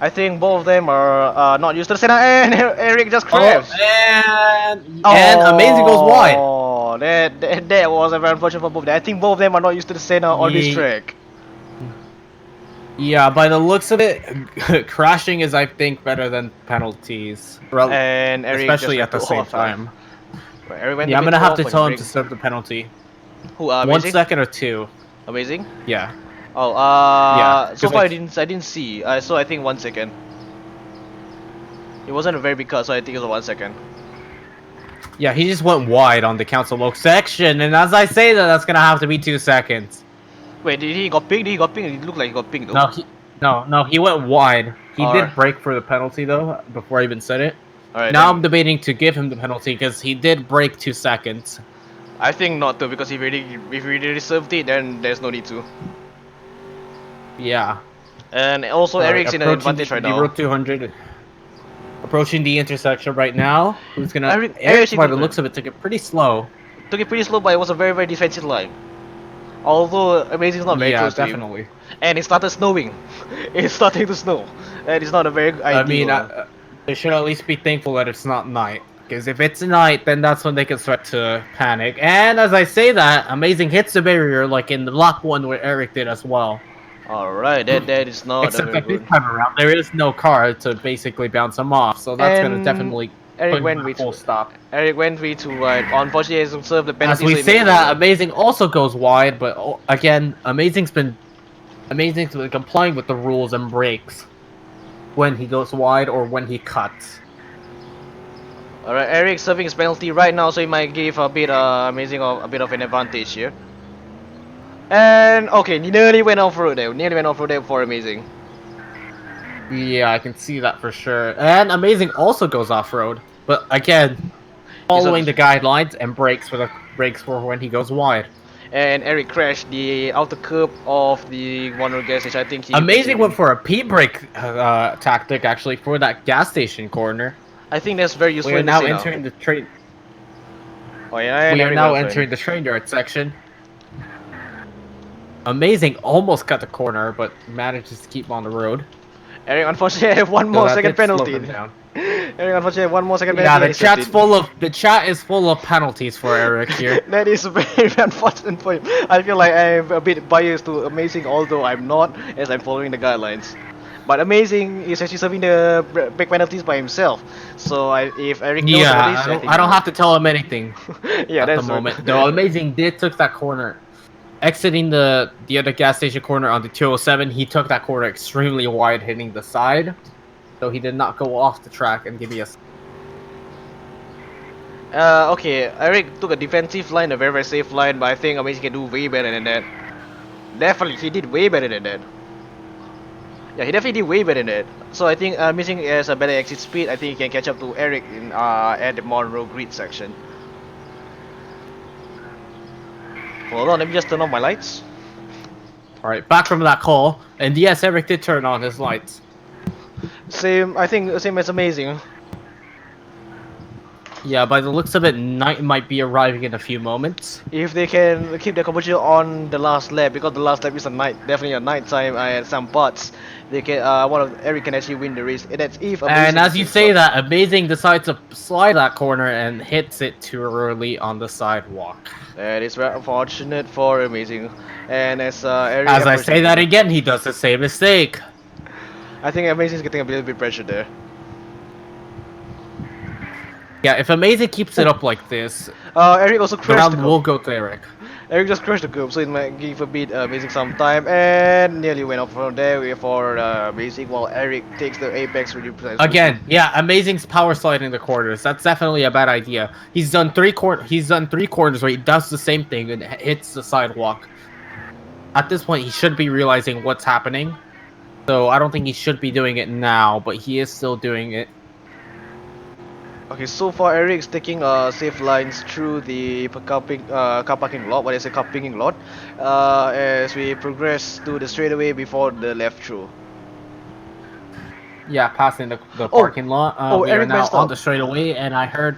I think both of them are not used to the center, and Eric just crashed. And Amazing goes wide. Oh, that was a very unfortunate for both of them. I think both of them are not used to the center on this track. Yeah, by the looks of it, crashing is, I think, better than penalties. And Eric especially just at the went same off. time. Eric went Yeah, a I'm bit gonna have off to when tell he him to braked. serve the penalty. Who? 1 Amazing? second or 2. Amazing? Yeah. Oh, Yeah, so 'cause far I- I didn't see. So I think 1 second. It wasn't a very big cut, so I think it was 1 second. Yeah, he just went wide on the Council Oak section, and as I say that, that's gonna have to be 2 seconds. Wait, did he got pinged? Did he got pinged? It looked like he got pinged though. No, he went wide. He Alright. did break for the penalty though, before I even said it. Alright. Now I'm debating to give him the penalty because he did break 2 seconds. I think not to, because if he really served it, then there's no need to. Yeah. And also Eric's in an advantage right now. Road 200. Approaching the intersection right now. Who's gonna? Eric By the took looks of it, took it pretty slow. Took it pretty slow, but it was a very defensive line. Although Amazing's not very Yeah, close to him. definitely. And it started snowing. It's starting to snow. And it's not a very ideal. I mean, they should at least be thankful that it's not night. Because if it's night, then that's when they can start to panic. And as I say that, Amazing hits the barrier like in the lock one where Eric did as well. Alright, that is not Except very that this good. time around, there is no car to basically bounce him off. So that's going to And definitely Eric put him went in a with full stop. Eric went way too wide. Unfortunately, he hasn't served the penalty. As we so he say missed that, it. Amazing also goes wide, but again, Amazing's been complying with the rules and breaks when he goes wide or when he cuts. Alright, Eric's serving his penalty right now, so he might give a bit Amazing a bit of an advantage here. And okay, he nearly went off road there. Nearly went off road there for Amazing. Yeah, I can see that for sure. And Amazing also goes off road, but again, following the guidelines and breaks for when he goes wide. and Eric crashed the outer curb of the one road gas station. I think he Amazing went basically- for a P-brake tactic actually for that gas station corner. I think that's very useful We are in the now scene entering the train. Oh yeah, and We are Eric now went for entering him. the train yard section. Amazing almost cut the corner, but manages to keep on the road. Eric unfortunately had one So more that second did slow penalty. him down. Eric unfortunately had one more second Yeah, penalty. the chat is full of penalties for Eric here. That is very unfortunate for him. I feel like I'm a bit biased to Amazing, although I'm not, as I'm following the guidelines. But Amazing is actually serving the big penalties by himself. So if Eric knows about this, Yeah, I think I don't have to tell him anything yeah, at the that's right. moment. Though Amazing did took that corner. Exiting the other gas station corner on the 207, he took that corner extremely wide, hitting the side. So he did not go off the track and give me a... Okay, Eric took a defensive line, a very very safe line, but I think Amazing can do way better than that. Definitely, he did way better than that. Yeah, he definitely did way better than that. So I think Amazing has a better exit speed. I think he can catch up to Eric in at the Monroe grid section. Hold on, let me just turn on my lights. Alright, back from that call. And yes, Eric did turn on his lights. Same, I think same as Amazing. Yeah, by the looks of it, night might be arriving in a few moments. If they can keep their composure on the last lap, because the last lap is a night, definitely a night time at some parts, they can Eric can actually win the race. And that's if Amazing And as you keeps say up. that, Amazing decides to slide that corner and hits it too early on the sidewalk. That is very unfortunate for Amazing. And as Eric As I approaches say that the- again, he does the same mistake. I think Amazing is getting a little bit pressure there. Yeah, if Amazing keeps it up like this, Eric also the crashed the round will curb. go to Eric. Eric just crashed the curb, so it might give a bit Amazing some time, and nearly went off from there for Amazing, while Eric takes the apex really precisely. Again, yeah, Amazing's power sliding the corners. That's definitely a bad idea. He's done three corners where he does the same thing and hits the sidewalk. At this point, he should be realizing what's happening. So I don't think he should be doing it now, but he is still doing it. Okay, so far Eric's taking safe lines through the car parking lot, what is a car parking lot, as we progress to the straightaway before the left through. Yeah, passing the parking lot. We are Eric now messed on up. the straightaway, and I heard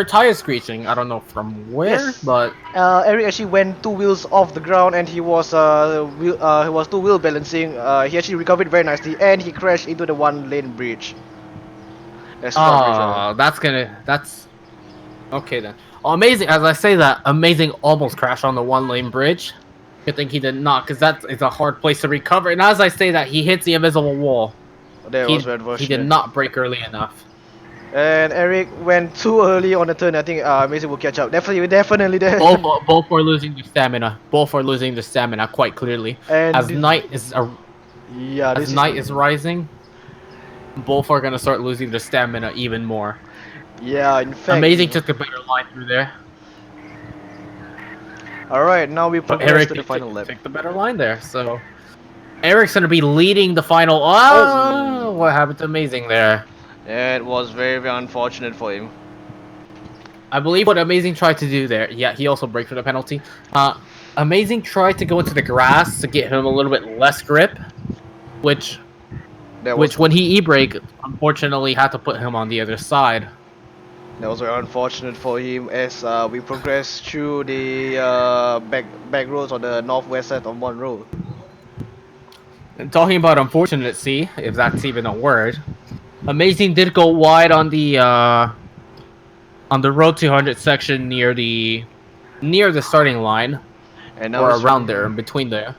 tires screeching. I don't know from where, Yes. but Eric actually went 2 wheels off the ground, and he was 2 wheel balancing. He actually recovered very nicely, and he crashed into the 1-lane bridge. That's not that's okay then. Amazing. As I say that, Amazing almost crashed on the 1-lane bridge. I think he did not, because that is a hard place to recover. And as I say that, he hits the invisible wall. That was very He unfortunate. did not brake early enough. And Eric went too early on the turn. I think Amazing will catch up. Definitely. Both are losing their stamina. Both are losing their stamina quite clearly. And As this- night is Yeah, this night is rising, both are gonna start losing their stamina even more. Yeah, in fact. Amazing took a better line through there. Alright, now we But progress Eric to the final lap. took the better line there, so Eric's gonna be leading the final. Oh, what happened to Amazing there? It was very, very unfortunate for him. I believe what Amazing tried to do there. Yeah, he also braked for the penalty. Amazing tried to go into the grass to get him a little bit less grip, which when he e-brake, unfortunately had to put him on the other side. That was very unfortunate for him as we progress through the back roads on the northwest side of Monroe. And talking about unfortunate, see if that's even a word. Amazing did go wide on the road 200 section near the starting line, And now or it's- around there, in between there.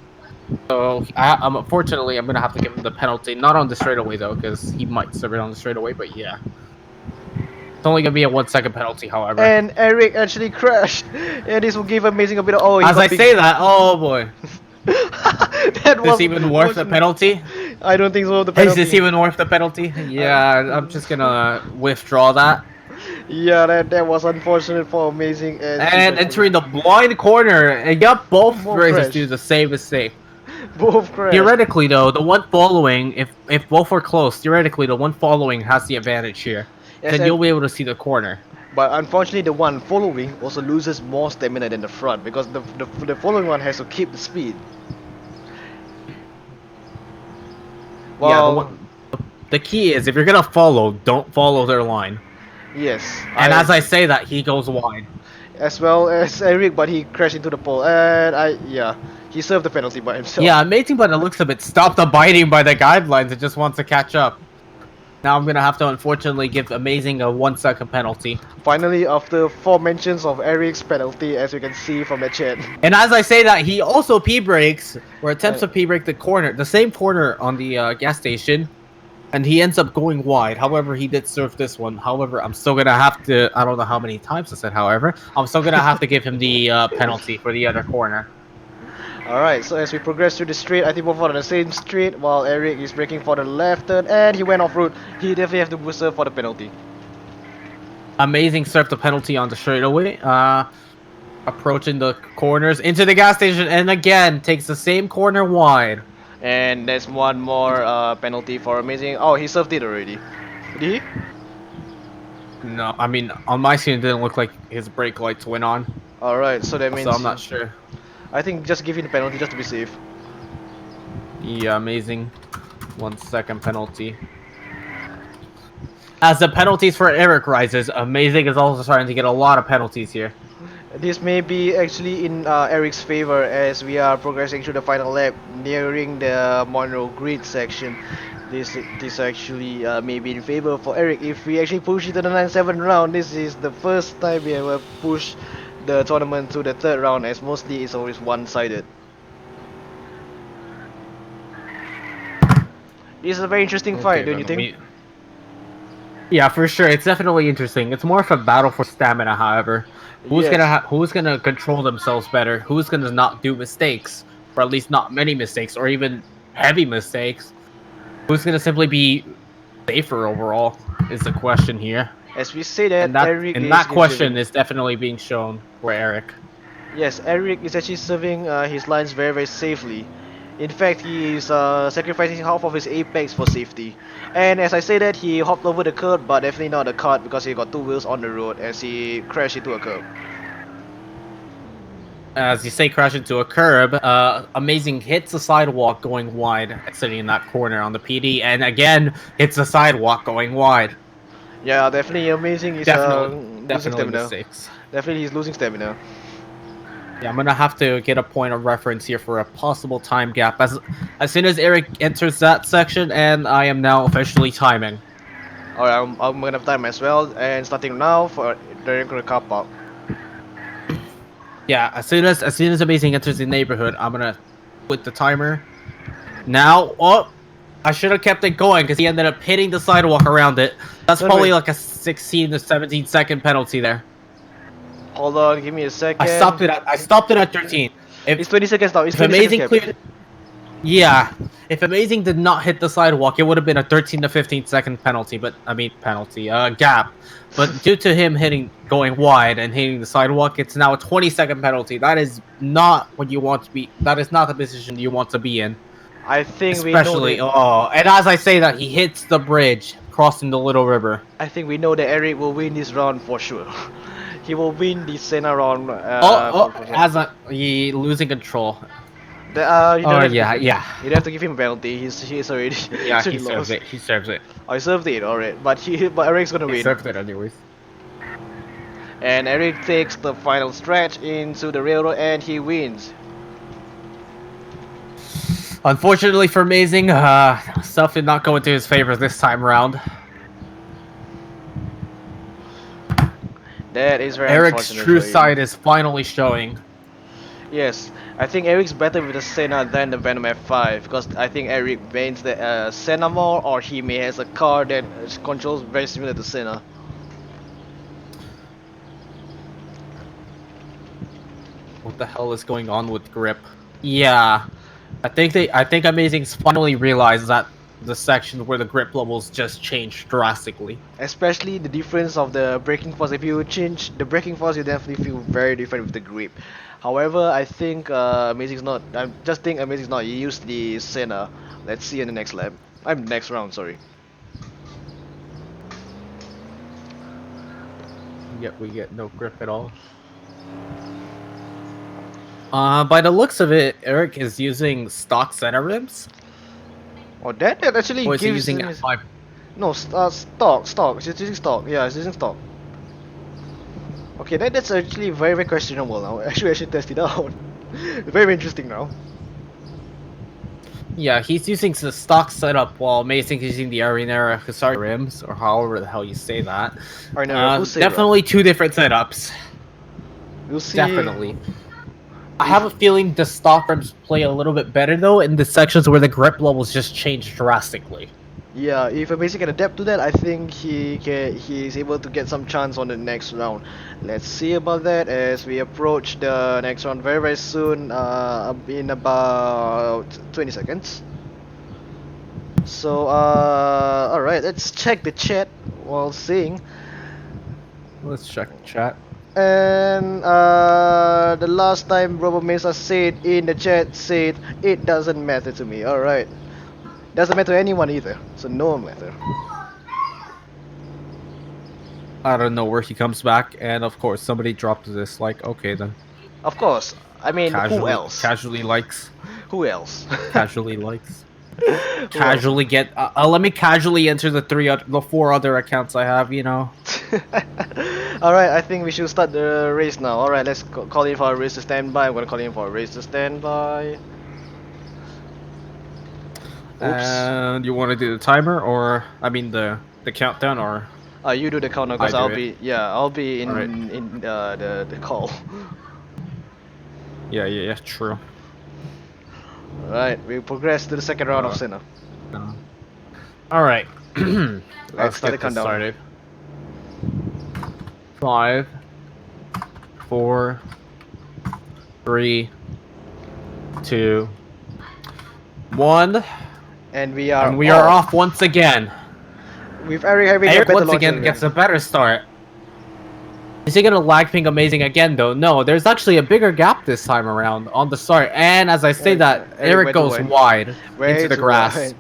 So unfortunately, I'm gonna have to give him the penalty. Not on the straightaway though, because he might serve it on the straightaway. But yeah, it's only gonna be a 1-second penalty, however. And Eric actually crashed, and this will give Amazing a bit of he As got I big- say that, oh boy, that is this even worth the penalty? I don't think so. The Is penalty. this even worth the penalty? Yeah, I'm just gonna withdraw that. Yeah, that was unfortunate for Amazing. And entering the blind corner, and got both Both races crashed. do the same mistake. both crashed. Theoretically, though, the one following, if both are close, theoretically the one following has the advantage here. Yes, Then and you'll be able to see the corner. But unfortunately, the one following also loses more stamina than the front because the following one has to keep the speed. Yeah, the Well, one. The key is if you're gonna follow, don't follow their line. yes, And I as I say that, he goes wide. as well as Eric, but he crashed into the pole, and yeah, he served the penalty by himself. Yeah, amazing, but it looks a bit stopped abiding by the guidelines. It just wants to catch up. Now I'm gonna have to unfortunately give Amazing a 1 second penalty. Finally, after 4 mentions of Eric's penalty, as you can see from the chat. And as I say that, he also P breaks or attempts Uh, to P break the corner, the same corner on the gas station, and he ends up going wide. However, he did serve this one. However, I'm still gonna have to. I don't know how many times I said. However, I'm still gonna have to give him the penalty for the other corner. Alright, so as we progress through the street, I think both are on the same street while Eric is braking for the left turn and he went off route. He definitely have to serve for the penalty. Amazing served the penalty on the straightaway. Approaching the corners into the gas station, and again takes the same corner wide. And there's one more penalty for Amazing. Oh, he served it already. Did he? No, I mean on my screen it didn't look like his brake lights went on, Alright, so that so means I'm not sure. I think just give him the penalty just to be safe. Yeah, Amazing 1 second penalty. As the penalties for Eric rises, Amazing is also starting to get a lot of penalties here. This may be actually in Eric's favor as we are progressing through the final lap, nearing the Monroe grid section. This actually may be in favor for Eric. If we actually push it to the 9-7 round, this is the first time we ever push the tournament to the third round, as mostly it's always one-sided. This is a very interesting fight, don't you think? Yeah, for sure. It's definitely interesting. It's more of a battle for stamina, however. Yes. Who's gonna control themselves better? Who's gonna not do mistakes, or at least not many mistakes, or even heavy mistakes? Who's gonna simply be safer overall? Is the question here, As we say that, Eric and is that question serving. is definitely being shown for Eric. Yes, Eric is actually serving his lines very very safely. In fact, he is sacrificing half of his apex for safety. And as I say that, he hopped over the curb, but definitely not the cart because he got two wheels on the road as he crashed into a curb. As you say, crash into a curb. Amazing hits the sidewalk going wide, sitting in that corner on the PD, and again hits the sidewalk going wide. Yeah, definitely Amazing. He's losing Definitely stamina. mistakes. Definitely he's losing stamina. Yeah, I'm gonna have to get a point of reference here for a possible time gap. As soon as Eric enters that section, and I am now officially timing. Alright, I'm gonna time as well, and starting now for the car park. Yeah, as soon as Amazing enters the neighborhood, I'm gonna quit the timer. Now, oh, I should have kept it going because he ended up hitting the sidewalk around it. That's Wait, probably wait. like a 16 to 17 second penalty there. Hold on, give me a second. I stopped it at 13. It's 20 seconds now. It's If 20 seconds Amazing cap. cleared, yeah, if Amazing did not hit the sidewalk, it would have been a 13 to 15 second penalty. But I mean gap. But due to him going wide and hitting the sidewalk, it's now a 20-second penalty. That is not what you want to be. That is not the position you want to be in. I think Especially, we know and as I say that, he hits the bridge crossing the Little River. I think we know that Eric will win this round for sure. He will win the Senna round. He losing control. You don't have to yeah, give, yeah. You don't have to give him a penalty. He's already. Yeah, he's he already serves lost. it. He serves it. I served it, alright. But Eric's gonna He win. served it anyways. And Eric takes the final stretch into the railroad and he wins. Unfortunately for Amazing, stuff did not go into his favor this time around. That is very Eric's unfortunate true for him. side is finally showing. Yes, I think Eric's better with the Senna than the Venom F5 because I think Eric mains the Senna more, or he may has a car that controls very similar to Senna. What the hell is going on with grip? Yeah, I think Amazing's finally realized that the section where the grip levels just changed drastically. Especially the difference of the braking force. If you change the braking force, you definitely feel very different with the grip. However, I think Amazing's not. I just think Amazing's not. He used the Senna. Let's see in the next lap. Next round. Sorry. Yet we get no grip at all. By the looks of it, Eric is using stock center rims. Oh, that actually Or is he gives using him F5? no stock. He's using stock. Yeah, he's using stock. Okay, that's actually very questionable now. Actually, I should test it out. Very interesting now. Yeah, he's using the stock setup while Amazing's using the Arenera Hisari rims, or however the hell you say that. Arnera Hussein. Definitely two different setups. We'll see. Definitely. I have a feeling the stock rims play a little bit better though in the sections where the grip levels just change drastically. Yeah, if Amazing can adapt to that, I think he's able to get some chance on the next round. Let's see about that as we approach the next round very soon. In about 20 seconds. So all right, let's check the chat while seeing. Let's check the chat. And the last time Robo Mesa said in the chat said it doesn't matter to me. All right. Doesn't matter to anyone either, so no matter. I don't know where he comes back, and of course somebody dropped this. Like, okay then. Of course, I mean, who else? Casually likes. Who else? Casually likes. Casually get. Let me casually enter the four other accounts I have. You know. All right, I think we should start the race now. All right, let's call in for a race to stand by. I'm gonna call in for a race to stand by. Oops. And you want to do the timer, or I mean the countdown, or? You do the countdown because I'll be in Alright. in the call. Yeah, true. Alright, we progress to the second round of Senna. Alright. Let's start the get this countdown. started. 5, 4, 3, 2, 1. And we are off once again. With Eric having a Eric better once launcher again than gets a better start. Is he gonna lag ping Amazing again though? No, there's actually a bigger gap this time around on the start. And as I say that, Eric goes wide into the grass. Wide.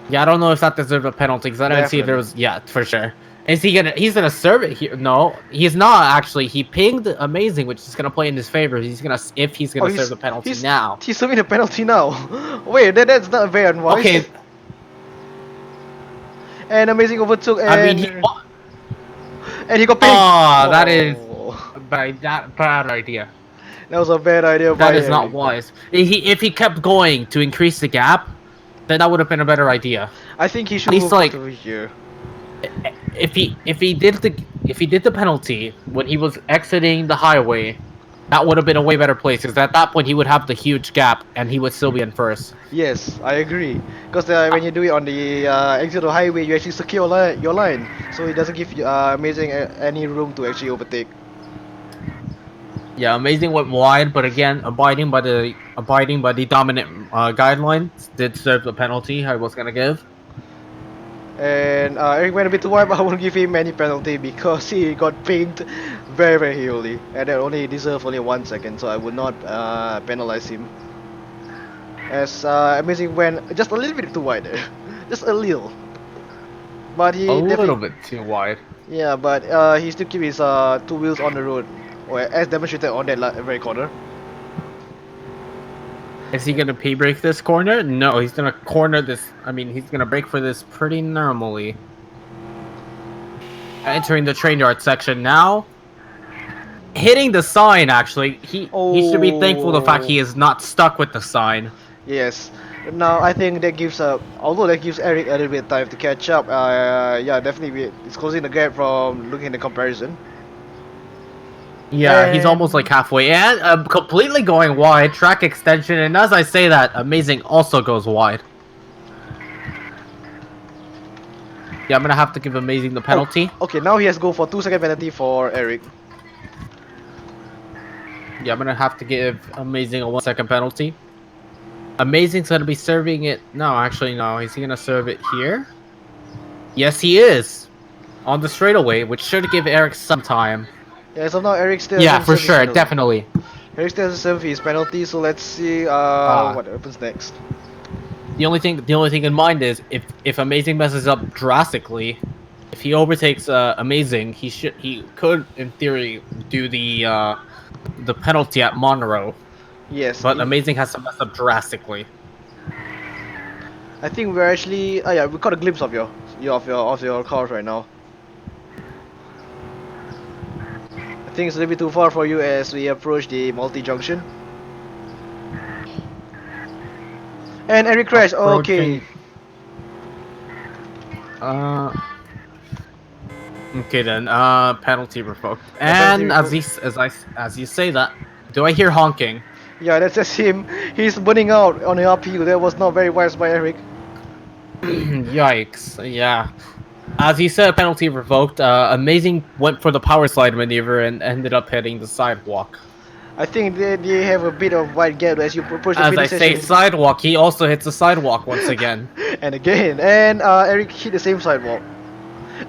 Yeah, I don't know if that deserved a penalty because I didn't see if there was. Yeah, for sure. Is he gonna? He's gonna serve it here. No, he's not actually. He pinged Amazing, which is gonna play in his favor. He's gonna serve the penalty now. He's serving the penalty now. Wait, that's not very unwise. Okay. And Amazing overtook. And, I mean, and he got pinged. Oh, that is bad idea. That was a bad idea. That is not wise. If he kept going to increase the gap, then that would have been a better idea. I think he should At least, move like, over here. If he did the penalty when he was exiting the highway, that would have been a way better place. Because at that point he would have the huge gap and he would still be in first. Yes, I agree. Because when you do it on the exit of the highway, you actually secure your line, so it doesn't give you Amazing any room to actually overtake. Yeah, Amazing went wide, but again, abiding by the dominant guidelines, did serve the penalty I was gonna give. And Eric went a bit too wide, but I won't give him any penalty because he got pinged very heavily, and that only deserved only 1 second, so I would not penalize him. As Amazing went just a little bit too wide there, just a little. But he A little bit too wide. Yeah, but he still keep his two wheels on the road, or as demonstrated on that very corner. Is he gonna P-brake this corner? No, he's gonna corner this. I mean, he's gonna brake for this pretty normally. Entering the train yard section now. Hitting the sign, actually. He should be thankful the fact he is not stuck with the sign. Yes. Now I think that gives although that gives Eric a little bit of time to catch up. Yeah, definitely it's closing the gap from looking at the comparison. Yeah, he's almost like halfway, and completely going wide, track extension, and as I say that, Amazing also goes wide. Yeah, I'm gonna have to give Amazing the penalty. Oh, okay, now he has to go for 2-second penalty for Eric. Yeah, I'm gonna have to give Amazing a 1-second penalty. Amazing's gonna be serving it. No, actually, no. Is he gonna serve it here? Yes, he is. On the straightaway, which should give Eric some time. Yeah, so now Eric still. Yeah, for sure, definitely. Eric still has to serve his penalty, so let's see what happens next. The only thing in mind is if Amazing messes up drastically, if he overtakes Amazing, he could in theory do the penalty at Monroe, Yes, but Amazing has to mess up drastically. I think we're actually. Oh yeah, we caught a glimpse of your cars right now. I think it's a little bit too far for you as we approach the multi-junction. And Eric crashed. Okay. Approaching. Okay then. Penalty revoked. Penalty And as you say that, do I hear honking? Yeah, that's just him. He's burning out on the uphill. That was not very wise by Eric. Yikes! Yeah. As you said, penalty revoked. Amazing went for the power slide maneuver and ended up hitting the sidewalk. I think they have a bit of wide gap as you approach the As I finish say session. sidewalk, he also hits the sidewalk once again. And again, and Eric hit the same sidewalk.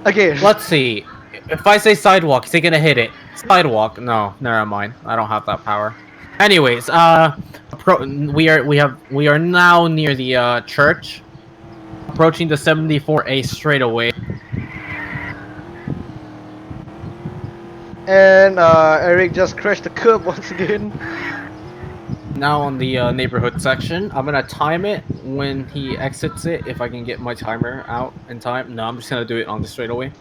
Again. Let's see. If I say sidewalk, is he gonna hit it? Sidewalk? No, never mind. I don't have that power. Anyways, we are now near the church, approaching the 74A straightaway. And Eric just crashed the curb once again. Now on the neighborhood section, I'm gonna time it when he exits it. If I can get my timer out in time. No, I'm just gonna do it on the straightaway.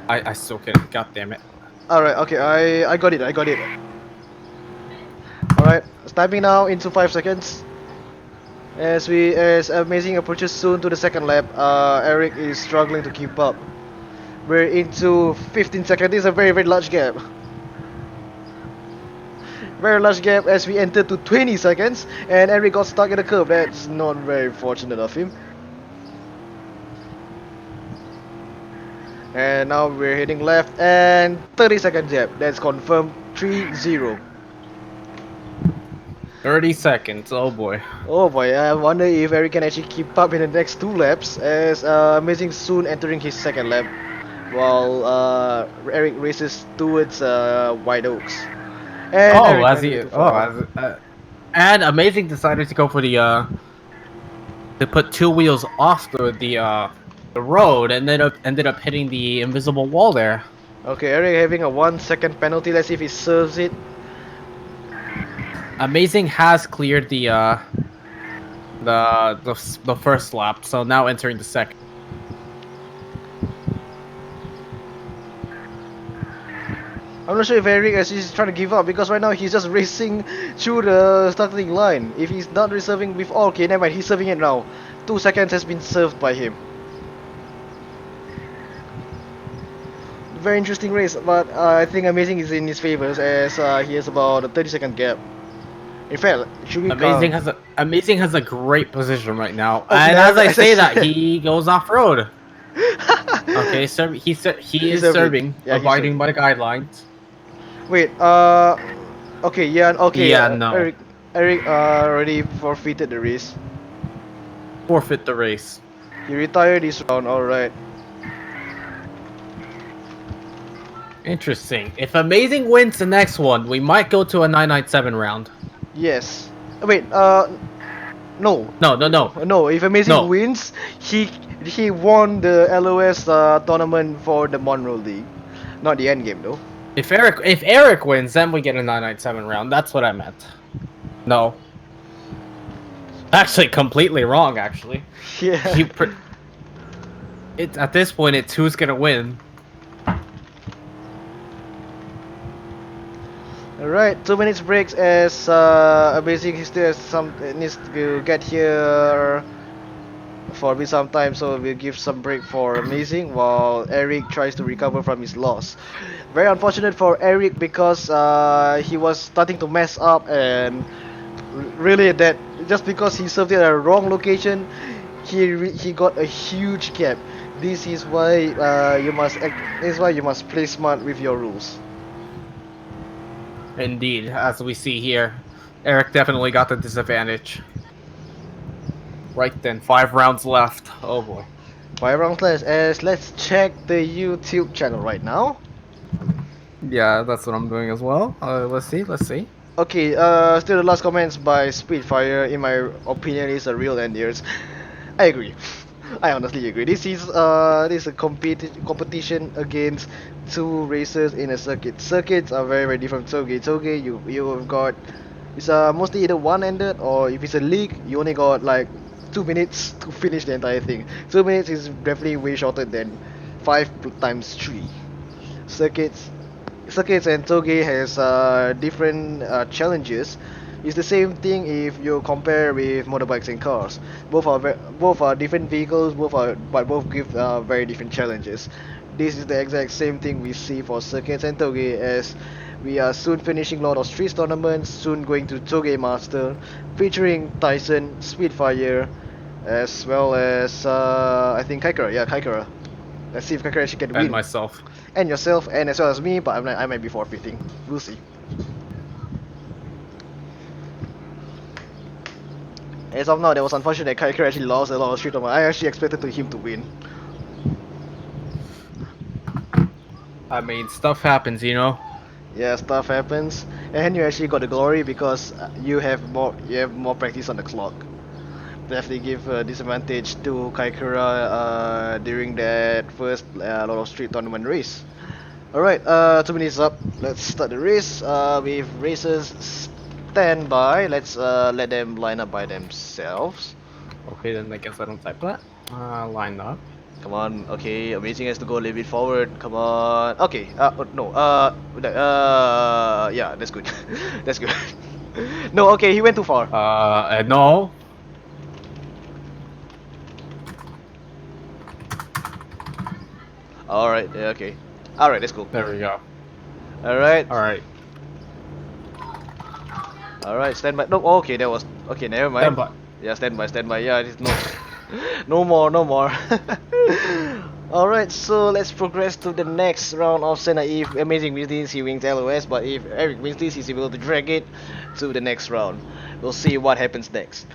I still can't. God damn it. Alright, okay, I got it. Alright, timing now into 5 seconds. As Amazing approaches soon to the second lap, Eric is struggling to keep up. We're into 15 seconds. This is a very, very large gap. Very large gap as we enter to 20 seconds, and Eric got stuck in the curve. That's not very fortunate of him. And now we're heading left, and 30 seconds gap. That's confirmed 3-0. 30 seconds. Oh boy. Oh boy, I wonder if Eric can actually keep up in the next 2 laps, as Amazing soon entering his second lap, while Eric races towards White Oaks. And and Amazing decided to go for the to put 2 wheels off the road and then ended up hitting the invisible wall there. Okay, Eric having a 1 second penalty. Let's see if he serves it. Amazing has cleared the first lap, so now entering the second. I'm not sure if Eric is trying to give up, because right now he's just racing through the starting line. If he's not reserving with all, okay, never mind, he's serving it now. 2 seconds has been served by him. Very interesting race, but I think Amazing is in his favors as he has about a 30-second gap. In fact, should we Amazing has a great position right now, Oh, and yeah, as I as say I that, said. he goes off road. Okay, so he is serving. serving, Yeah, he's abiding serving. by the guidelines. Wait, okay, yeah, okay. Yeah, no. Eric already forfeited the race. Forfeit the race. He retired this round, alright. Interesting. If Amazing wins the next one, we might go to a 997 round. Yes. Wait, no. No. If Amazing No. wins, he won the LOS tournament for the Monroe League. Not the end game though. If Eric wins, then we get a 997 round. That's what I meant. No. Actually, completely wrong. Actually, Yeah. it's at this point, it's who's gonna win. Alright, 2 minutes breaks as Amazing still has needs to get here for a bit some time, so we'll give some break for Amazing while Eric tries to recover from his loss. Very unfortunate for Eric because he was starting to mess up, and really that just because he served it at a wrong location, he got a huge gap. This is why you must play smart with your rules. Indeed, as we see here, Eric definitely got the disadvantage. Right then, 5 rounds left. Oh boy. 5 rounds left as let's check the YouTube channel right now. Yeah, that's what I'm doing as well. Let's see. Okay, still the last comments by Speedfire, in my opinion, is a real Endears. I agree. I honestly agree. This is a competition against two racers in a circuit. Circuits are very different from Toge. Toge, you've got it's mostly either one-ended, or if it's a league, you only got like 2 minutes to finish the entire thing. 2 minutes is definitely way shorter than five times three. Circuits Circuits and Toge has different challenges. It's the same thing if you compare with motorbikes and cars. Both are different vehicles, but both give very different challenges. This is the exact same thing we see for Circuits and Toge, as we are soon finishing a lot of streets tournaments, soon going to Toge Master, featuring Tyson, Spitfire, as well as I think Kaikara. Yeah, Kaikara. Let's see if Kaikara actually can And win. myself. And yourself, and as well as me, but I might be forfeiting. We'll see. As of now, that was unfortunate that Kaikara actually lost a lot of street tournament. I actually expected him to win. I mean, stuff happens, you know. Yeah, stuff happens, and you actually got the glory because you have more practice on the clock. Definitely give a disadvantage to Kaikura during that first lot of street tournament race. Alright, 2 minutes up. Let's start the race. With racers stand by, let's let them line up by themselves. Okay, then I guess I don't type that. Line up. Come on, okay, Amazing has to go a little bit forward. Come on. Okay, no, yeah, that's good. That's good. No, okay, he went too far. No. Alright, yeah, okay. Alright, that's cool. There we go. Alright. Alright. Alright, stand by. No, okay, that was. Okay, never mind. Stand by. Yeah, stand by. Yeah, it's no. No more. Alright, so let's progress to the next round of Senna. If Amazing wins this, he wins LOS, but if Eric wins this, he's able to drag it to the next round. We'll see what happens next.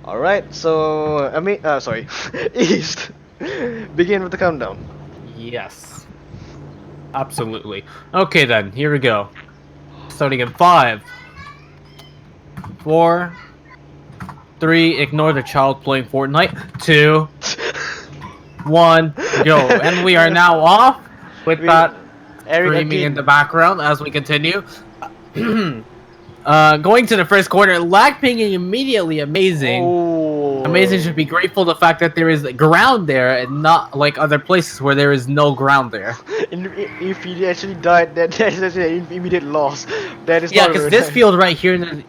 Alright, so sorry. East. Begin with the countdown. Yes. Absolutely. Okay then, here we go. Starting in 5, 4, 3, ignore the child playing Fortnite, 2, 1, go. And we are now off with that Eric screaming again. in the background as we continue. Going to the first corner, lag pinging immediately amazing. Oh. Amazing should be grateful the fact that there is ground there and not like other places where there is no ground there. If he actually died, that's actually an immediate loss. That is Yeah, not a because very this field right here,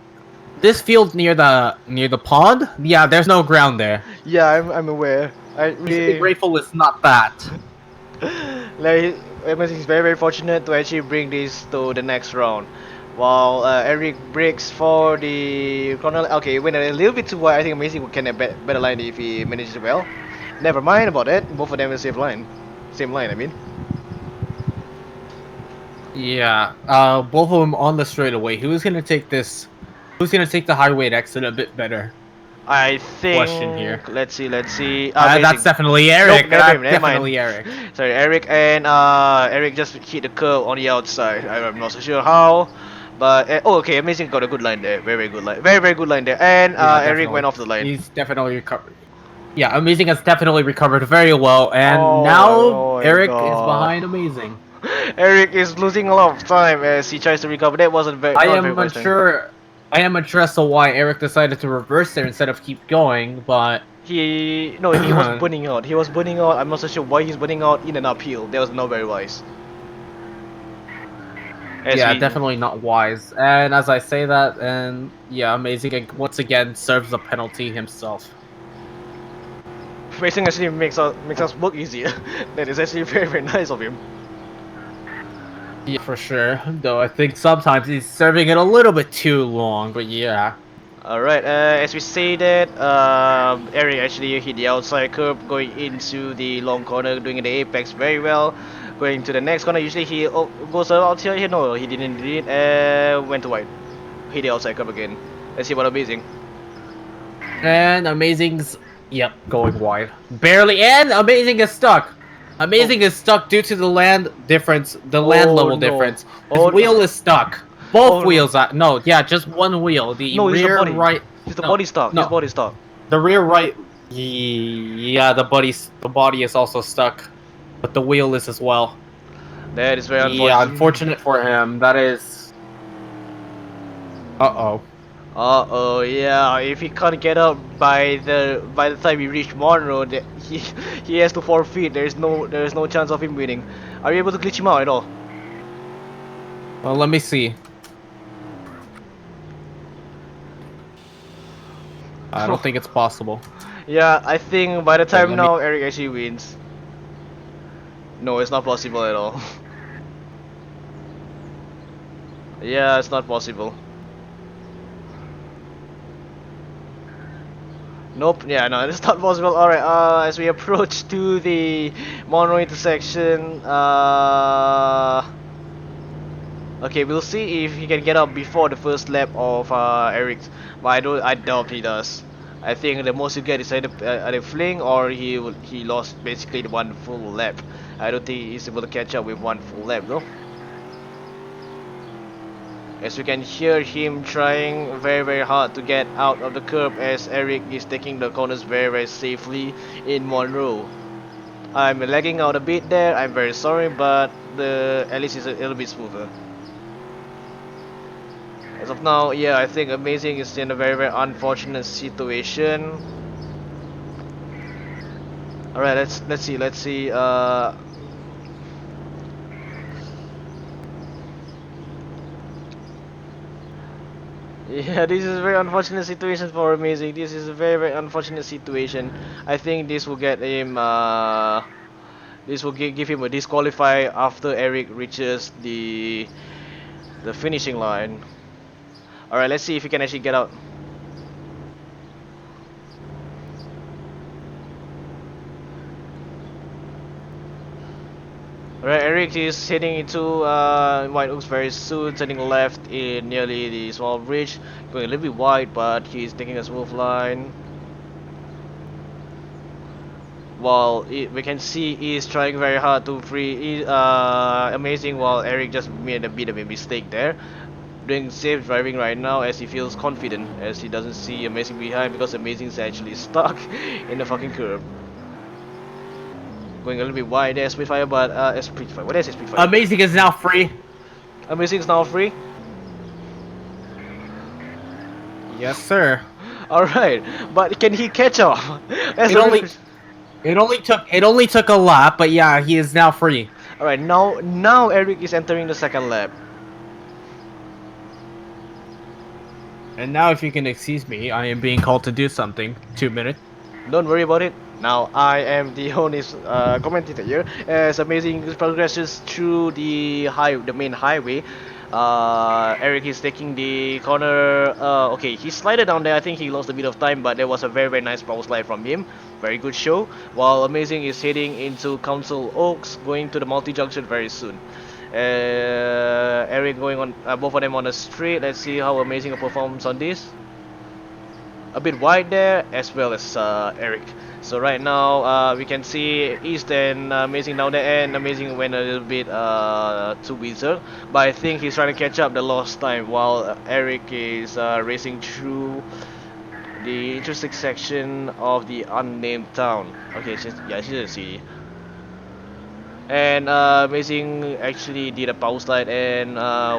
this field near the pond, yeah, there's no ground there. Yeah, I'm aware. I You should be really grateful it's not that. like Amazing is very fortunate to actually bring this to the next round. While Eric breaks for the corner. Okay, went a little bit too wide. I think Amazing can have better line if he manages it well. Never mind about that. Both of them are same line. Same line, I mean. Yeah, both of them on the straightaway. Who's gonna take this? Who's gonna take the highway exit a bit better? I think. Question here. Let's see. That's definitely Eric. Nope, That's never mind. definitely Eric. Sorry, Eric, and Eric just hit the curve on the outside. I'm not so sure how, but oh, okay, Amazing got a good line there. Very good line. Very good line there. And Yeah, Eric definitely. went off the line. He's definitely recovered. Yeah, Amazing has definitely recovered very well, and Oh now my Eric is God. behind Amazing. Eric is losing a lot of time as he tries to recover. That wasn't very. I not am very wise time. unsure. I am unsure as to why Eric decided to reverse there instead of keep going, but He was burning out. He was burning out. I'm not so sure why he's burning out in an uphill. That was not very wise. As yeah, he- definitely not wise. And as I say that, and yeah, Amazing once again serves a penalty himself. Racing actually makes us work easier. That is actually very nice of him. Yeah, for sure. Though I think sometimes he's serving it a little bit too long, but yeah. Alright, as we say that, Eric actually hit the outside curb going into the long corner, doing the apex very well. Going to the next corner, usually he goes out here. No, he didn't. Went to wide. Hit the outside curb again. Let's see what Amazing. And Amazing's, yep, going wide. Barely, and Amazing is stuck. Amazing is stuck due to the land difference, the land level no. difference. His Oh, wheel no. is stuck. Both Oh, no. wheels are, no, yeah, just one wheel. The No, it's the rear body. right, It's the no, body stock. no. It's body stock. the rear right, Yeah, the body is also stuck, but the wheel is as well. That is very Yeah, unfortunate. unfortunate for him. That is. Uh-oh. Uh-oh, yeah. If he can't get out by the time we reach Monroe, he has to forfeit. There is no chance of him winning. Are you able to glitch him out at all? Well, let me see. I don't think it's possible. Yeah, I think by the Wait, time let me. now Eric actually wins. No, it's not possible at all. Yeah, it's not possible. Nope, yeah, no, it's not possible. Alright, as we approach to the Monroe intersection, okay, we'll see if he can get up before the first lap of Eric's, but I doubt he does. I think the most you get is either fling or he lost basically the one full lap. I don't think he's able to catch up with one full lap though. As you can hear him trying very hard to get out of the curb as Eric is taking the corners very safely in Monroe. I'm lagging out a bit there, I'm very sorry, but the at least is a little bit smoother. As of now, yeah, I think Amazing is in a very unfortunate situation. Alright, let's see. Yeah, this is a very unfortunate situation for Amazing. This is a very unfortunate situation. I think this will get him. This will give him a disqualify after Eric reaches the finishing line. All right, let's see if he can actually get out. Alright, Eric is heading into White Oaks very soon, turning left in nearly the small bridge, going a little bit wide, but he's taking a smooth line. While we can see he's trying very hard to free Amazing, while Eric just made a bit of a mistake there. Doing safe driving right now as he feels confident, as he doesn't see Amazing behind because Amazing's actually stuck in the fucking curb. Going a little bit wide there, Spitfire, but Spitfire. What is Spitfire? Amazing is now free. Amazing's now free. Yes, sir. All right, but can he catch up? That's It the real only question. it only took a lap, but yeah, he is now free. All right, now Eric is entering the second lap. And now, if you can excuse me, I am being called to do something. 2 minutes. Don't worry about it. Now I am the only commentator here. As Amazing progresses through the main highway, Eric is taking the corner. Okay, he slided down there. I think he lost a bit of time, but there was a very nice power slide from him. Very good show. While Amazing is heading into Council Oaks, going to the multi junction very soon. Eric going on both of them on the straight. Let's see how Amazing performs on this. A bit wide there, as well as Eric. So right now we can see East and Amazing down there, and Amazing went a little bit too wizard, but I think he's trying to catch up the lost time while Eric is racing through the intersection of the unnamed town. Okay, it's just a city. And Amazing actually did a power slide and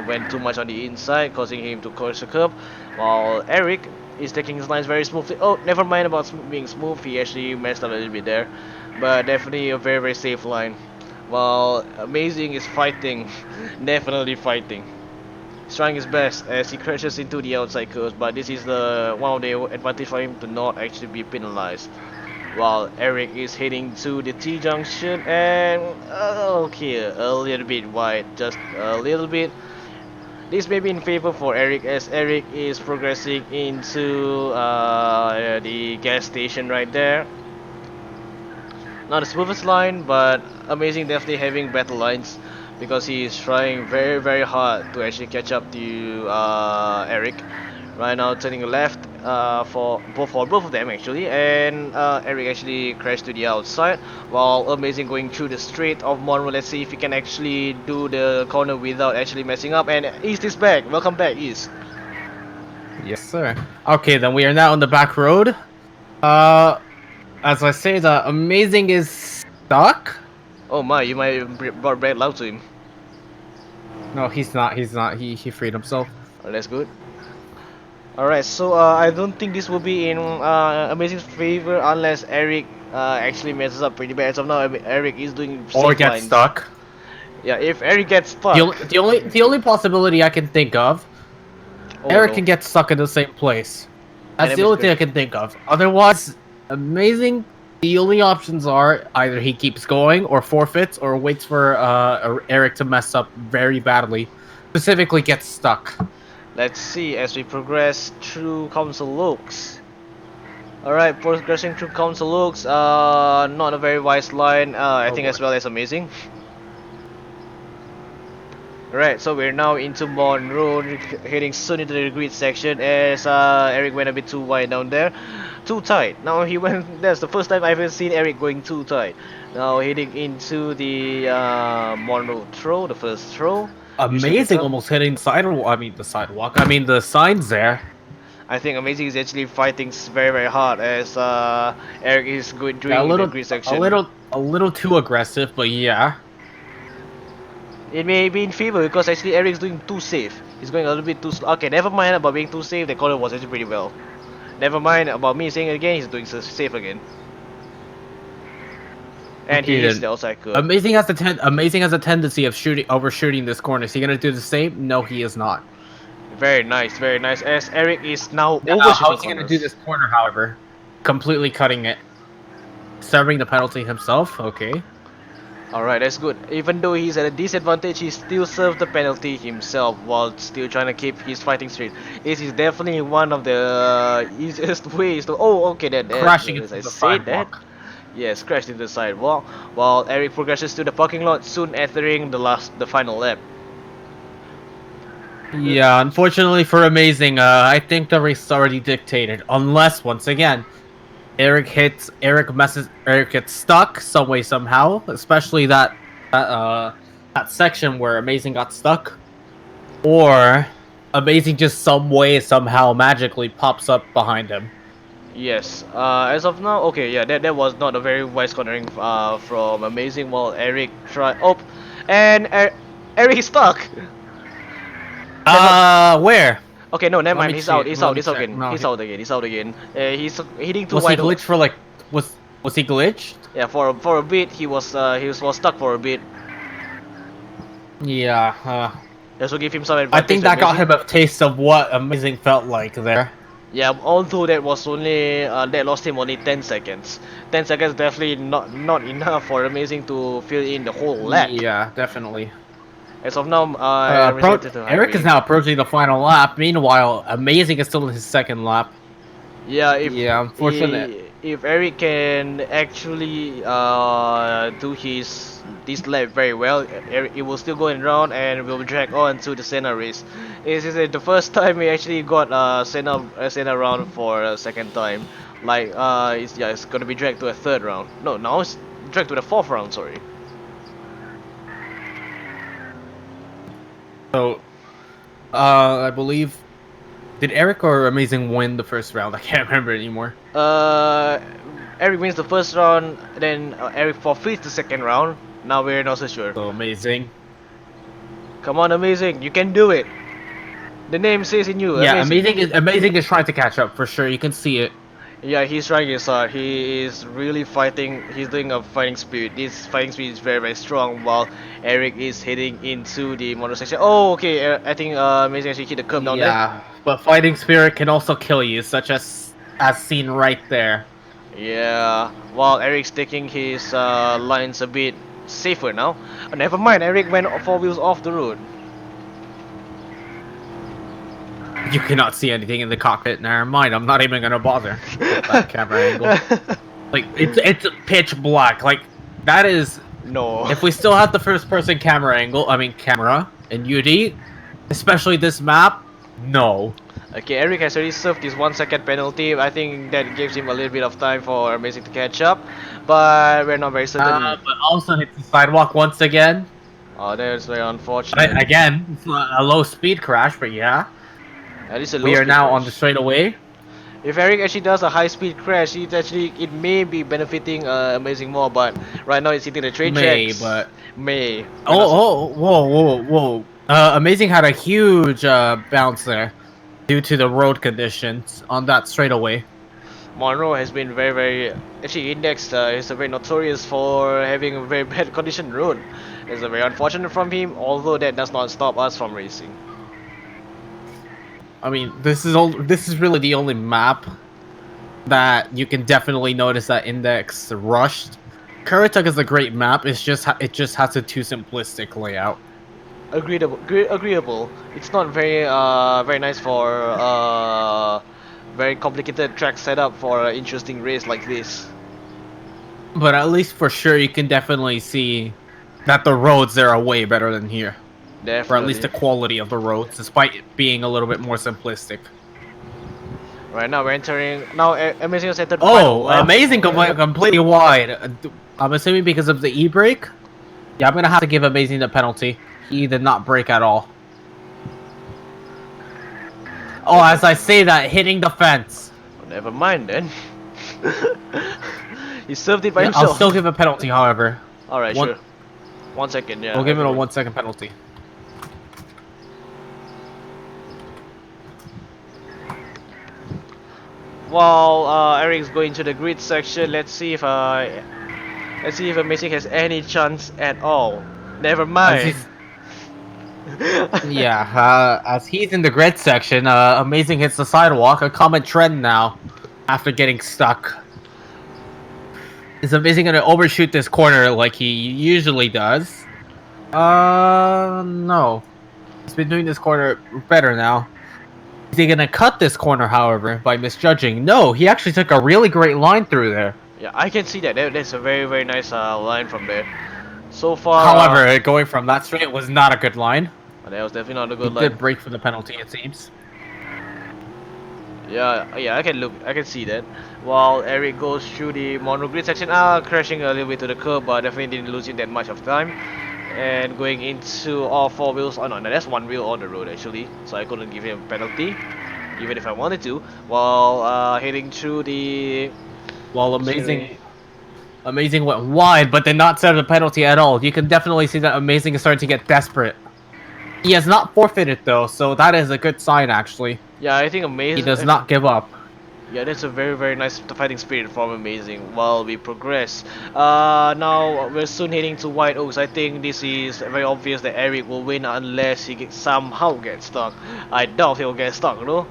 went too much on the inside, causing him to cross the curb. While Eric is taking his lines very smoothly. Oh, never mind about being smooth. He actually messed up a little bit there, but definitely a very safe line. While Amazing is fighting, definitely fighting. He's trying his best as he crashes into the outside curves, but this is the one of the advantage for him to not actually be penalized. While Eric is heading to the T junction and okay, a little bit wide, just a little bit. This may be in favor for Eric as Eric is progressing into the gas station right there. Not the smoothest line, but Amazing definitely having better lines because he is trying very hard to actually catch up to Eric. Right now turning left for both of them actually, and Eric actually crashed to the outside while Amazing going through the straight of Monroe. Let's see if he can actually do the corner without actually messing up. And East is back. Welcome back, East. Yes, sir. Okay, then we are now on the back road. Uh, as I say, the amazing is stuck. Oh my, you might have brought bad luck to him. No, he's not. He's not. He freed himself. Oh, that's good. Alright, so I don't think this will be in Amazing's favor unless Eric actually messes up pretty bad. As of now, Eric is doing Or safe gets lines. stuck. Yeah, if Eric gets stuck. The only possibility I can think of, Oh, Eric no. can get stuck in the same place. That's And the it only was thing I good. can think of. Otherwise, amazing. The only options are either he keeps going, or forfeits, or waits for Eric to mess up very badly. Specifically, gets stuck. Let's see as we progress through Council Looks. Alright, progressing through Council Looks, not a very wise line, I Oh, think boy. as well as Amazing. Alright, so we're now into Monroe, heading soon into the grid section as Eric went a bit too wide down there. Too tight. Now he went, that's the first time I've ever seen Eric going too tight. Now heading into the Monroe throw, the first throw. Usually picks Amazing, up. almost hitting the sidewalk. I mean, the sidewalk. I mean, the signs there. I think Amazing is actually fighting very very hard as Eric is going Yeah, doing in the grid section. a little too aggressive, but yeah. It may be in favor because actually Eric's doing too safe. He's going a little bit too slow. Okay, never mind about being too safe. The corner was actually pretty well. Never mind about me saying it again. He's doing safe again. And Okay, he hits then. the outside curve. Amazing has a tendency of overshooting this corner. Is he gonna do the same? No, he is not. Very nice, very nice. As Eric is now How overshooting is he gonna corners. do this corner, however? Completely cutting it. Severing the penalty himself? Okay. Alright, that's good. Even though he's at a disadvantage, he still served the penalty himself while still trying to keep his fighting straight. This is definitely one of the easiest ways to. Oh, okay, then. Crashing As into I the said that. sidewalk. Yes, crashed into the sidewalk. While Eric progresses to the parking lot, soon entering the final lap. Yeah, unfortunately for Amazing, I think the race is already dictated. Unless, once again, Eric gets stuck some way somehow. Especially that section where Amazing got stuck, or Amazing just some way somehow magically pops up behind him. Yes. As of now, okay, yeah, that was not a very wise cornering from Amazing. While Eric tried. Oh, and Eric is stuck. Where? Okay, no, never Let mind. me He's see out. it. He's Let out. me He's out check. again. No, He's out again. He's out again. He's hitting too Was he wide. glitched for like was he glitched? Yeah, for a bit he was stuck for a bit. Yeah. This will give him some I advantage. think that got Amazing. him a taste of what Amazing felt like there. Yeah, although that was only that lost him only 10 seconds. 10 seconds definitely not enough for Amazing to fill in the whole lap. Yeah, definitely. As of now, Eric to the Eric is highway. now approaching the final lap. Meanwhile, Amazing is still in his second lap. Yeah, Yeah, unfortunate. if Eric can actually do this lap very well, Eric, it will still go in round and will drag on to the Senna race. This is the first time we actually got Senna round for a second time. Like it's gonna be dragged to a third round. No, now it's dragged to the fourth round. Sorry. So, I believe, did Eric or Amazing win the first round? I can't remember anymore. Eric wins the first round, then Eric forfeits the second round. Now we're not so sure. So Amazing. Come on, Amazing, you can do it. The name says in you. Yeah, Amazing is trying to catch up for sure. You can see it. Yeah, he's trying his hard. He is really fighting. He's doing a fighting spirit. This fighting spirit is very very strong. While Eric is heading into the motor section. Oh, okay. I think Amazing actually hit the curb down there. Yeah, but fighting spirit can also kill you, such as seen right there. Yeah. While Eric's taking his lines a bit safer now. Oh, never mind. Eric went 4 wheels off the road. You cannot see anything in the cockpit. Never mind. I'm not even gonna bother with that camera angle. Like it's pitch black. Like that is. No. If we still have the first person camera in UD, especially this map, no. Okay, Eric has already served his 1 second penalty. I think that gives him a little bit of time for Amazing to catch up, but we're not very certain. But also hits the sidewalk once again. Oh, that's very unfortunate. Again, it's not a low speed crash, but yeah. At least a We low are speed now crash. on the straightaway. If Eric actually does a high-speed crash, it may be benefiting Amazing more. But right now it's hitting the train May, tracks. but May. We're not. oh, whoa. Amazing had a huge bounce there due to the road conditions on that straightaway. Monroe has been very actually indexed. He's a very notorious for having a very bad condition road. It's a very unfortunate from him. Although that does not stop us from racing. I mean, this is really the only map that you can definitely notice that Index rushed. Kurituk is a great map. It just has a too simplistic layout. Agreeable. It's not very nice for very complicated track setup for an interesting race like this. But at least for sure, you can definitely see that the roads there are way better than here. Or at least Definitely. the quality of the roads, despite it being a little bit more simplistic. Right now we're entering. Now Amazing has entered the final Oh, lap. amazing! Completely wide. I'm assuming because of the e-brake. Yeah, I'm gonna have to give Amazing the penalty. He did not brake at all. Oh, as I say that, hitting the fence. Oh, never mind then. He served it by Yeah, I'll himself. still give a penalty, however. Alright, One, sure. 1 second, yeah. we'll give him a everyone. 1 second penalty. While Eric's going to the grid section, let's see if Amazing has any chance at all. Never As mind. he's Yeah, as he's in the grid section, Amazing hits the sidewalk, a common trend now, after getting stuck. Is Amazing gonna overshoot this corner like he usually does? No. He's been doing this corner better now. Is he gonna cut this corner, however, by misjudging? No, he actually took a really great line through there. Yeah, I can see that. That's a very nice line from there. So far, However, going from that straight was not a good line. that was definitely not a He good line. did break for the penalty, it seems. Yeah, I can see that. While Eric goes through the mono grid section, crashing a little bit to the curb, but definitely didn't losing that much of time. And going into all four wheels. Oh no, that's one wheel on the road actually, so I couldn't give him a penalty, even if I wanted to. While heading through the. While Amazing went wide, but did not serve the penalty at all. You can definitely see that Amazing is starting to get desperate. He has not forfeited though, so that is a good sign actually. Yeah, I think Amazing. He does not give up. Yeah, that's a very nice fighting spirit from Amazing while we progress. Now we're soon heading to White Oaks. I think this is very obvious that Eric will win unless he somehow gets stuck. I doubt he'll get stuck, no?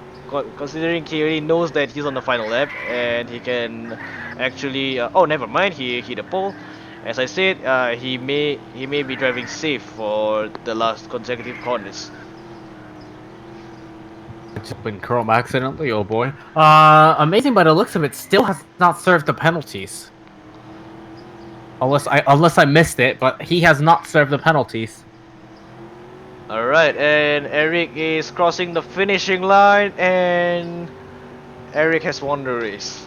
Considering he already knows that he's on the final lap and he can actually. Oh, never mind. He hit a pole. As I said, he may be driving safe for the last consecutive corners. Just been chrome accidentally, oh boy. Amazing by the looks of it still has not served the penalties. Unless I missed it, but he has not served the penalties. Alright, and Eric is crossing the finishing line, and Eric has won the race.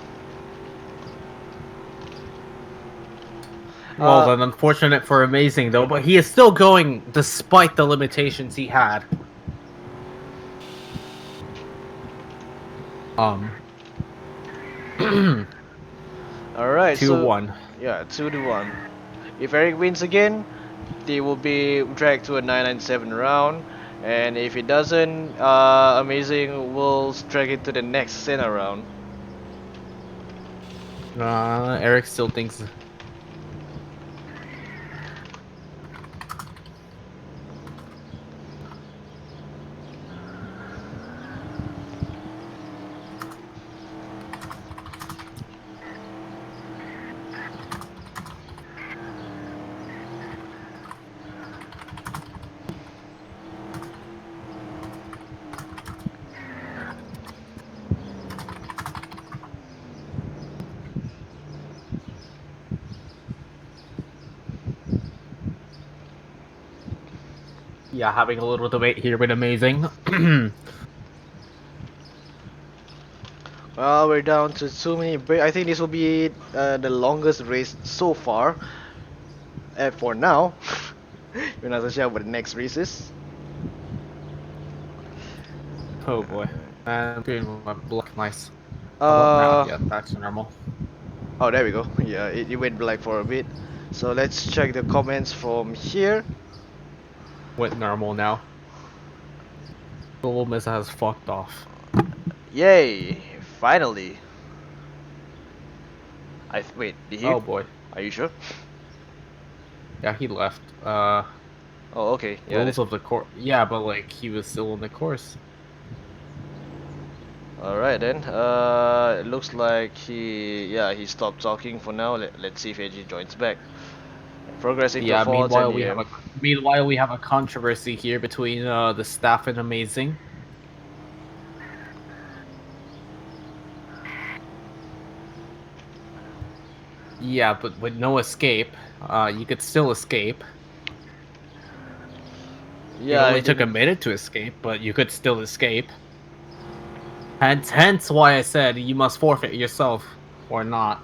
Well then, unfortunate for Amazing though, but he is still going despite the limitations he had. Alright, 2-1. Yeah, 2-1. If Eric wins again, they will be dragged to a 997 round, and if he doesn't, Amazing will drag it to the next center round. Eric still thinks. Yeah, having a little debate here with Amazing. Well, we're down to 2 minute break. I think this will be the longest race so far. For now, we're not so sure what the next race is. Oh boy. And green went black, nice. How about now? Uh, Yeah, back to normal. oh, there we go. Yeah, it went black for a bit. So let's check the comments from here. Went normal now. Global Mesa has fucked off. Yay! Finally. Wait. Did he? Oh boy. Are you sure? Yeah, he left. Oh, okay. Yeah. Rules of the course. Yeah, but like he was still in the course. All right then. It looks like he stopped talking for now. Let's see if AG joins back. Progressing to Yeah. 4:10 a.m. Meanwhile we have a controversy here between the staff and Amazing. Yeah, but with no escape, you could still escape. It Yeah, only took a minute to escape, but you could still escape. Hence why I said you must forfeit yourself, or not.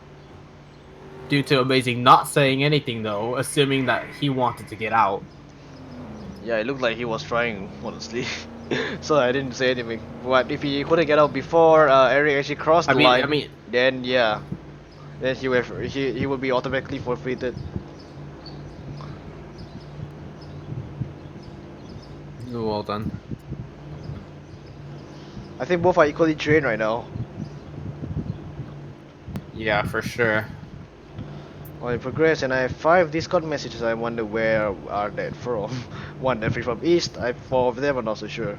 Due to Amazing not saying anything though, assuming that he wanted to get out. Yeah, it looked like he was trying, honestly. So I didn't say anything. But if he couldn't get out before Eric actually crossed the line, I mean, then yeah, then he would be automatically forfeited. well done. I think both are equally drained right now. Yeah, for sure. While I progress, and I have 5 Discord messages. I wonder where are they from. One definitely from East. 4 of them. I'm not so sure.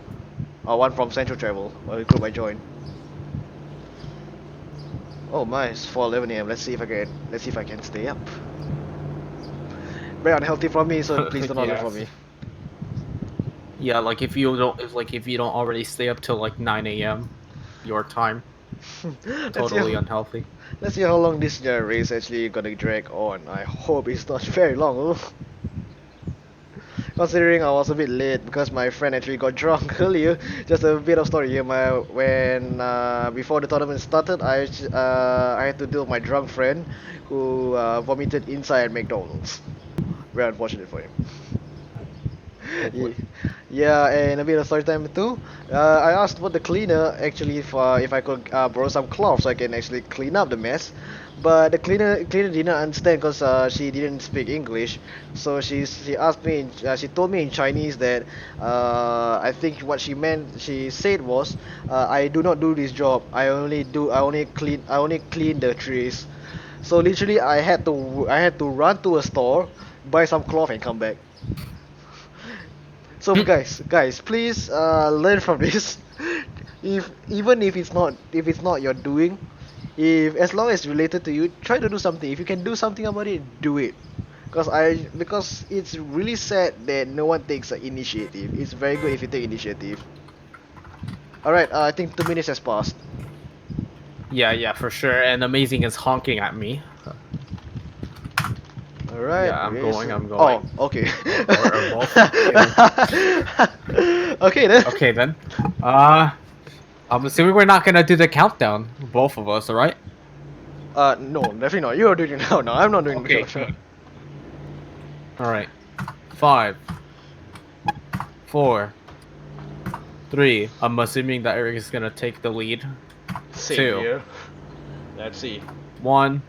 One from Central Travel, a group I joined. Oh my, it's 4:11 a.m. Let's see if I can stay up. Very unhealthy for me, so please do not look for me. Yeah, like if you don't already stay up till like 9 a.m. your time, totally unhealthy. Let's see how long this race actually gonna drag on. I hope it's not very long. Considering I was a bit late because my friend actually got drunk earlier. Just a bit of story here. When before the tournament started, I had to deal with my drunk friend who vomited inside McDonald's. Very unfortunate for him. Ye- Yeah, and a bit of story time too. I asked what the cleaner actually if I could borrow some cloth so I can actually clean up the mess, but the cleaner didn't understand because she didn't speak English. So she asked me she told me in Chinese that I think what she said was I do not do this job. I only clean the trees. So literally I had to run to a store, buy some cloth and come back. So guys, please learn from this. If even if it's not your doing, if as long as it's related to you, try to do something. If you can do something about it, do it. Because it's really sad that no one takes an initiative. It's very good if you take initiative. All right, I think 2 minutes has passed. Yeah, for sure. And Amazing is honking at me. All right. Yeah, I'm going. Oh, okay. Or both. Okay then. Okay then. I'm assuming we're not gonna do the countdown, both of us, alright? No, definitely not. You are doing it now. No, I'm not doing Okay, the countdown. Alright. 5, 4, 3. I'm assuming that Eric is gonna take the lead. Same 2, here. Let's see. 1,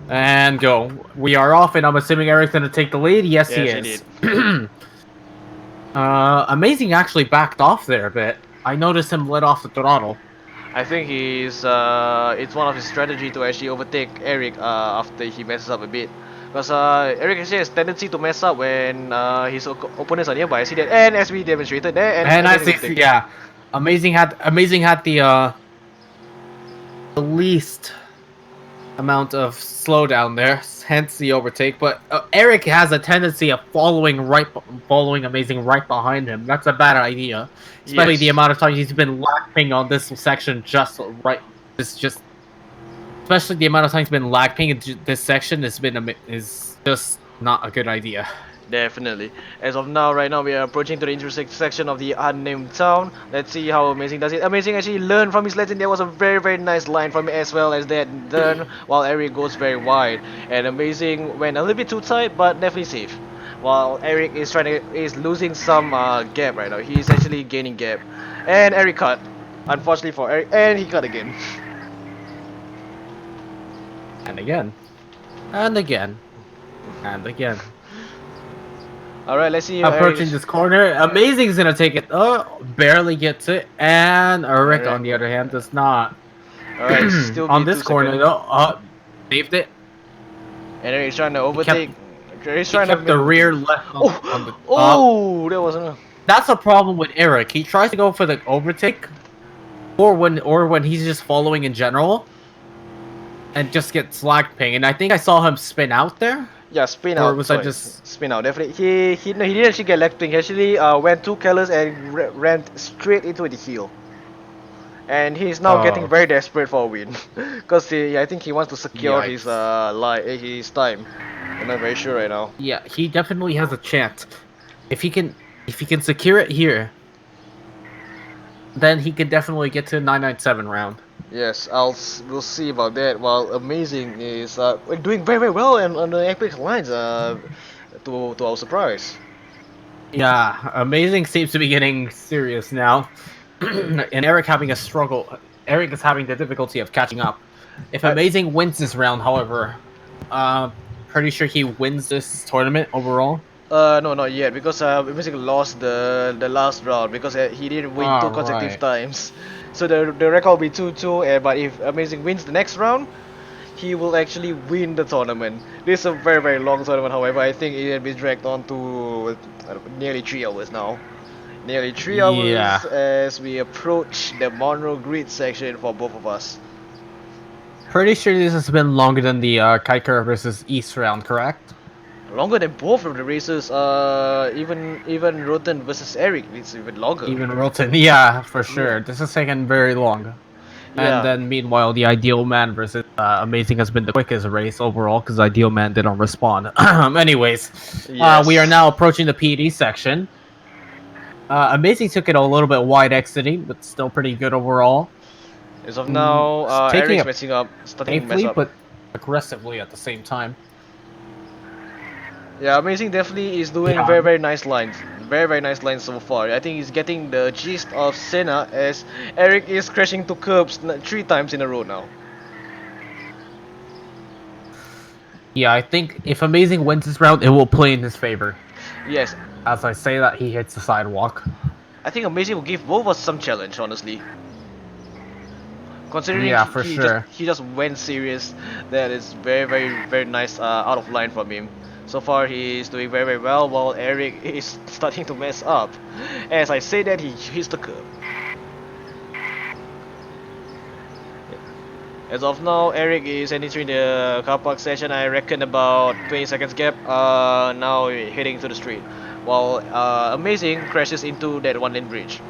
and go. We are off, and I'm assuming Eric's gonna take the lead. Yes, he Yes, is. Amazing actually backed off there a bit. I noticed him let off the throttle. I think it's one of his strategy to actually overtake Eric after he messes up a bit. Because Eric actually has tendency to mess up when his opponents are nearby. I see that, and as we demonstrated there, And I see, yeah, Amazing had the least amount of slowdown there, hence the overtake. But Eric has a tendency of following Amazing right behind him. That's a bad idea, especially the amount of times he's been lapping on this section just right. Especially the amount of times he's been lapping in this section is just not a good idea. Definitely. As of now, right now, we are approaching to the intersection of the unnamed town. Let's see how Amazing does it. Amazing actually learned from his lesson. There was a very nice line from as well as that learn while Eric goes very wide. And Amazing went a little bit too tight, but definitely safe. While Eric is losing some gap right now. He's actually gaining gap. And Eric cut. Unfortunately for Eric, and he cut again. And again. And again. And again. Alright, let's see. Approaching this corner. Amazing's gonna take it. Oh, barely gets it. And Eric, on the other hand, does not. Alright, still On be this 2 corner, seconds. though, saved it. And then he's trying to He kept, overtake. He's he trying to kept the rear left on the. Oh, that wasn't. That's a problem with Eric. He tries to go for the overtake, or when he's just following in general, and just get slack ping. And I think I saw him spin out there. Yeah, spin Or out. was sorry. I just Spin out? Definitely. He no, he didn't actually get leg ping. He actually went too careless and ran straight into the heel. And he's now getting very desperate for a win, because I think he wants to secure his his time. I'm not very sure right now. Yeah, he definitely has a chance. If he can secure it here, then he can definitely get to 997 round. Yes, we'll see about that. While Amazing is doing very well on the Epic lines. To our surprise. Yeah, Amazing seems to be getting serious now, and Eric having a struggle. Eric is having the difficulty of catching up. If Amazing wins this round, however, pretty sure he wins this tournament overall. No, not yet, because Amazing lost the last round because he didn't win 2 consecutive times. So the record will be 2-2. But if Amazing wins the next round, he will actually win the tournament. This is a very long tournament. However, I think it will be dragged on to nearly 3 hours now. Nearly 3 hours as we approach the Monroe grid section for both of us. Pretty sure this has been longer than the Kaiker versus East round, correct? Longer than both of the races. Even Roten versus Eric, it's even longer. Even Roten, yeah, for sure. This is taken very long. Yeah. And then meanwhile, the Ideal Man versus Amazing has been the quickest race overall because Ideal Man didn't respond. Anyways, Yes. we are now approaching the PD section. Amazing took it a little bit wide exiting, but still pretty good overall. As of now, taking Eric's it messing up, starting to mess safely, up. but aggressively at the same time. Yeah, Amazing definitely is doing very nice lines. Very nice lines so far. I think he's getting the gist of Senna as Eric is crashing to curbs 3 times in a row now. Yeah, I think if Amazing wins this round, it will play in his favor. Yes. As I say that, he hits the sidewalk. I think Amazing will give both of us some challenge, honestly. Considering he just went serious, that is very nice out of line from him. So far he is doing very well, while Eric is starting to mess up. As I say that, he hits the curb. As of now, Eric is entering the car park session. I reckon about 20 seconds gap. Now heading to the street, while Amazing crashes into that 1-lane bridge.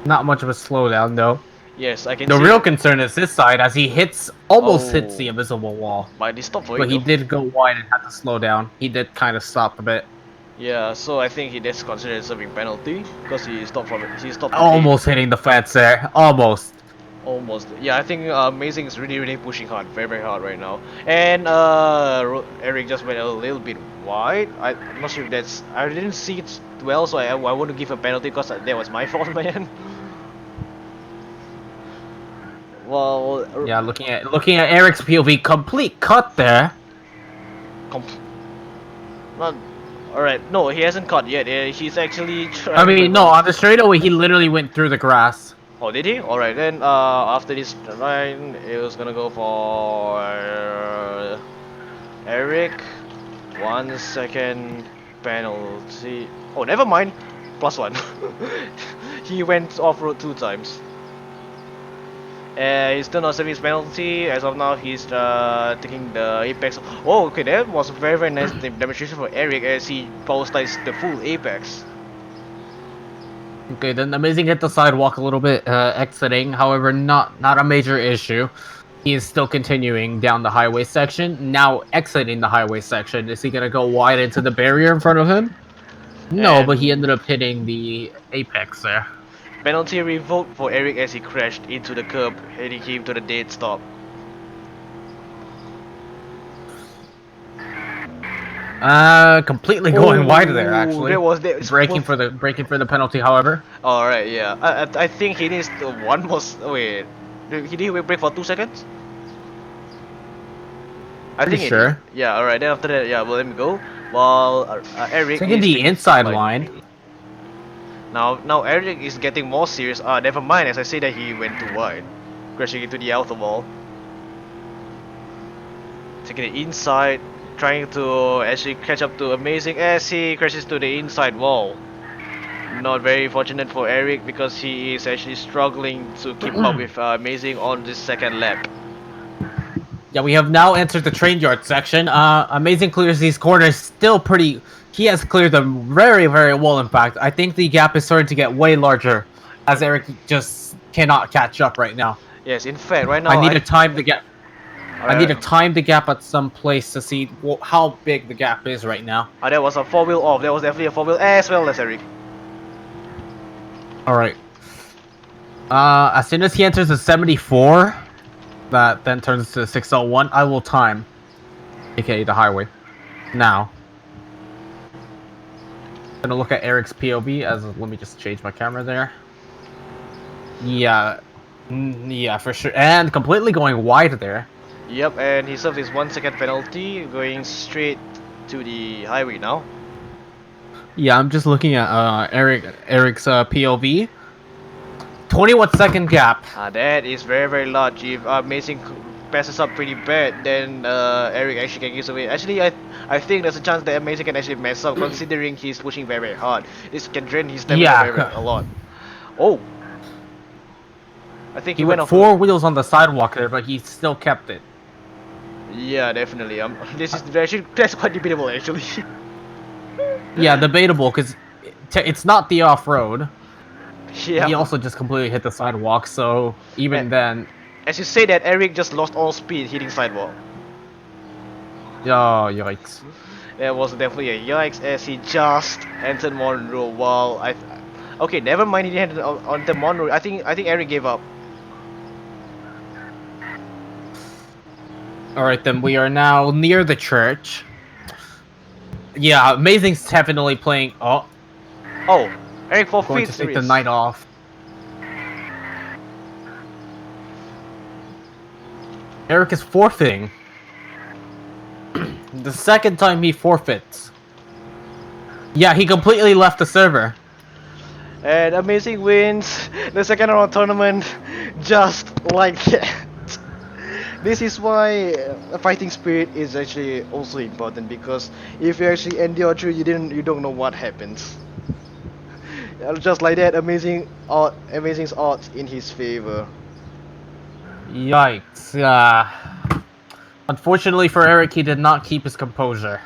Not much of a slowdown though. Yes, I can. The real concern is his side as he almost hits the invisible wall. But he stopped for But he did go wide and had to slow down. He did kind of stop a bit. Yeah, so I think that's considered serving penalty because he stopped from it. He stopped. Almost hitting the fence there. Almost. Almost. Yeah, I think Amazing is really pushing hard, very hard right now. And Eric just went a little bit wide. I'm not sure if that's. I didn't see it well, so I want to give a penalty because that was my fault, man. Well. Yeah, looking at Eric's POV, complete cut there. Alright, no, he hasn't cut yet. He's actually trying. I mean, no, on the straightaway, he literally went through the grass. Oh, did he? Alright, then after this line, it was gonna go for Eric. 1 second penalty. Oh, never mind. +1. He went off-road 2 times. He's still not serving his penalty. As of now, he's taking the apex. Oh, okay, that was a very nice demonstration for Eric as he power slides the full apex. Okay, then Amazing hit the sidewalk a little bit, exiting. However, not a major issue. He is still continuing down the highway section. Now exiting the highway section. Is he gonna go wide into the barrier in front of him? No, but he ended up hitting the apex there. Penalty revoked for Eric as he crashed into the curb, heading him to the dead stop. Completely going wide there. Actually, that breaking for the penalty. However, all right, yeah. I think he needs one more. Wait, he did brake for 2 seconds. I Pretty think it did. sure. Yeah, alright, then after that, yeah, well, let me go. While Eric Taking is the taking zip inside line. line. Now Eric is getting more serious. Never mind, as I say that he went too wide. Crashing into the outer wall. Taking the inside, trying to actually catch up to Amazing as he crashes to the inside wall. Not very fortunate for Eric because he is actually struggling to keep up with Amazing on this second lap. Yeah, we have now entered the train yard section. Amazing clears these corners still pretty. He has cleared them very, very well. In fact, I think the gap is starting to get way larger as Eric just cannot catch up right now. Yes, in fact, right I now need to time the gap. I need to Alright, time the gap at some place to see how big the gap is right now. that was a four wheel off. That was definitely a four wheel as well as Eric. All right. As soon as he enters the 74, that then turns to 601. I will time, aka the highway. Now, gonna look at Eric's POV as let me just change my camera there. Yeah, yeah, for sure, and completely going wide there. Yep, and he served his 1 second penalty, going straight to the highway now. Yeah, I'm just looking at Eric's POV. 21-second gap. That is very very large. If Amazing passes up pretty bad, then Eric actually can give away. Actually, I think there's a chance that Amazing can actually mess up, considering he's pushing very very hard. This can drain his stamina very a lot. Oh, I think he went went off. four wheels on the sidewalk there, but he still kept it. Yeah, definitely. This is actually that's quite debatable actually. Yeah, debatable because it's not the off-road. Yeah. He also just completely hit the sidewalk, so even then. As you say that, Eric just lost all speed hitting sidewalk. Oh, yikes. There was definitely a yikes as he just entered Monroe while okay, never mind, he didn't on the Monroe. I think Eric gave up. Alright, then we are now near the church. Yeah, Amazing's definitely playing. Oh, Eric going forfeits to the take the race. night off. Eric is forfeiting. The second time he forfeits. Yeah, he completely left the server. And Amazing wins the second round tournament just like that. This is why fighting spirit is actually also important, because if you actually endure through, you don't know what happens. Just like that, Amazing's odds in his favor. Yikes. Unfortunately for Eric, he did not keep his composure.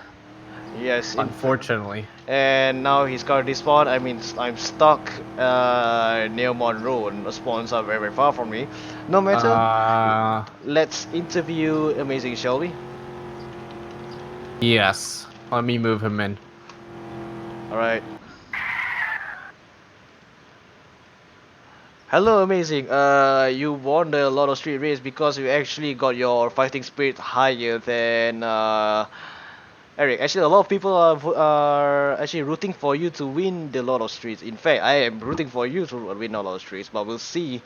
Yes. Unfortunately. And now he's got respawn. I mean, I'm stuck near Monroe, and the spawns are very, very far from me. No matter. Let's interview Amazing, shall we? Yes. Let me move him in. Alright. Hello, Amazing. You won the Lotto Street race because you actually got your fighting spirit higher than Eric. Actually, a lot of people are actually rooting for you to win the Lotto Streets. In fact, I am rooting for you to win the Lotto Streets. But we'll see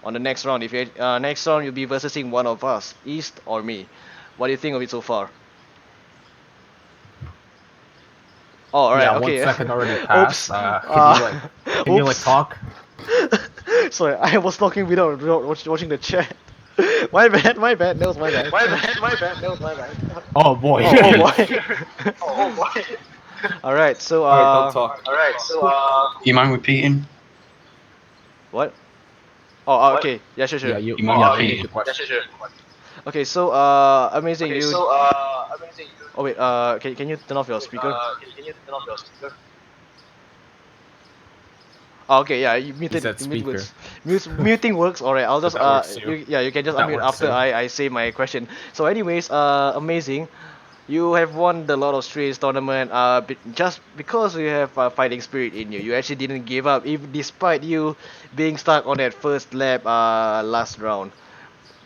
on the next round. If you next round you'll be versusing one of us, East or me. What do you think of it so far? Oh, alright, Yeah, okay. 1 second already passed. Oops. Can you talk? Sorry, I was talking without watching the chat. My bad. That was my bad. That was my bad. Oh boy. Oh boy. Alright, so Alright, don't talk. You mind repeating? What? Oh, okay. Yeah, sure. Yeah, you mind repeat repeating? the question. Okay, so Amazing, you. Oh wait, can you turn off your speaker? Oh, okay, yeah, you muted. said Mute speaker. works. Muting works. Alright, I'll just That works too. you can just That unmute works after too. I say my question. So anyways, Amazing, you have won the Lord of Streets tournament. Just because you have fighting spirit in you, you actually didn't give up, even despite you being stuck on that first lap last round.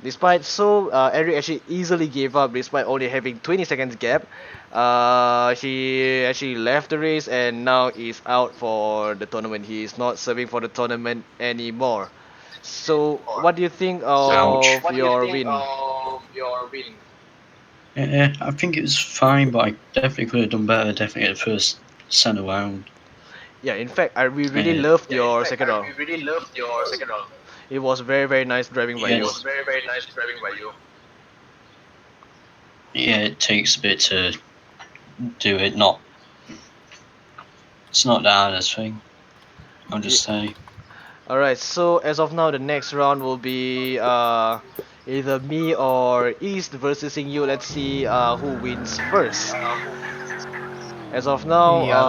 Despite so, Eric actually easily gave up despite only having 20 seconds gap. He actually left the race and now is out for the tournament. He is not serving for the tournament anymore. So, what do you think of Ouch. your win? Yeah, I think it was fine, but I definitely could have done better. Definitely at the first centre round. Yeah, in fact, we really Uh, loved your second round. It was very nice driving by you. yes. Yeah, it takes a bit to do it. Not, it's not the hardest thing. I'll just say. Alright, so as of now, the next round will be either me or East versus you. Let's see who wins first. As of now, Yeah,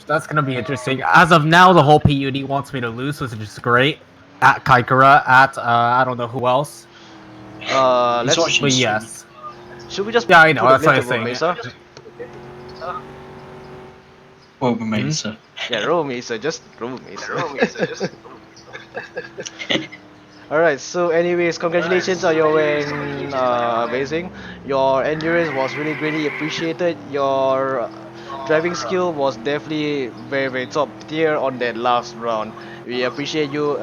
that's gonna be interesting. As of now, the whole PUD wants me to lose, which is great. At Kaikara, at I don't know who else, He's let's. watching but stream. yes, Should we just yeah, I know. put a That's what blame I to was saying. Mesa? Well, we Hmm? made so. Yeah, roll Mesa, just roll Mesa. Alright, so anyways, congratulations on your win, Amazing. Your endurance was really greatly appreciated. Your driving skill was definitely very top tier on that last round. We appreciate you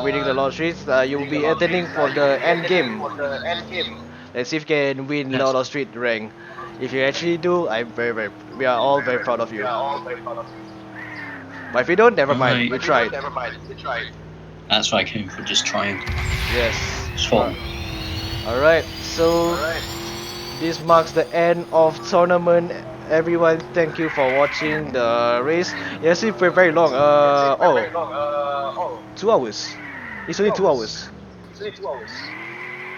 winning the lotteries. You will be attending for the end game. Let's see if you can win Yes. Lord of Street rank. If you actually do, we are all very proud of you. But if you don't, never mind. Alright. We tried. That's what I came for, just trying. Yes. It's fun. Alright, so this marks the end of tournament. Everyone, thank you for watching the race. Yes, it went very long. 2 hours. It's only 2 hours.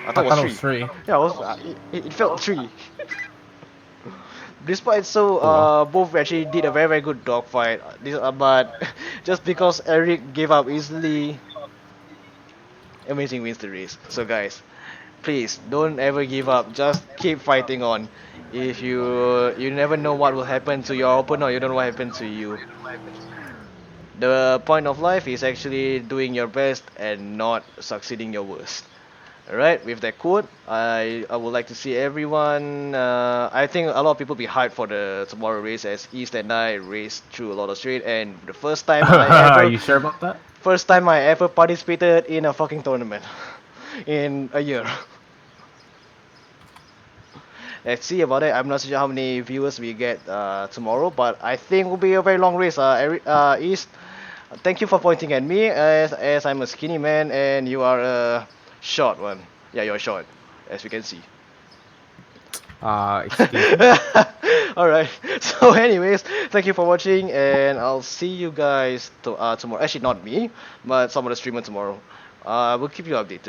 I thought I it was thought it three. was three. Yeah, it felt three. Despite so, Oh well. both actually did a very good dogfight. But just because Eric gave up easily, Amazing wins the race. So guys, please don't ever give up. Just keep fighting on. If you never know what will happen to your opponent, or you don't know what happened to you. The point of life is actually doing your best and not succeeding your worst. Alright, with that quote, I would like to see everyone. I think a lot of people be hyped for the tomorrow race as East and I raced through a lot of street, and the Are you sure about that? first time I ever participated in a fucking tournament in a year. Let's see about it. I'm not sure how many viewers we get tomorrow, but I think it will be a very long race. East, thank you for pointing at me as I'm a skinny man and you are a short one. Yeah, you're short, as we can see. Excuse me. Alright, so anyways, thank you for watching and I'll see you guys tomorrow. Actually, not me, but some other streamer tomorrow. We'll keep you updated.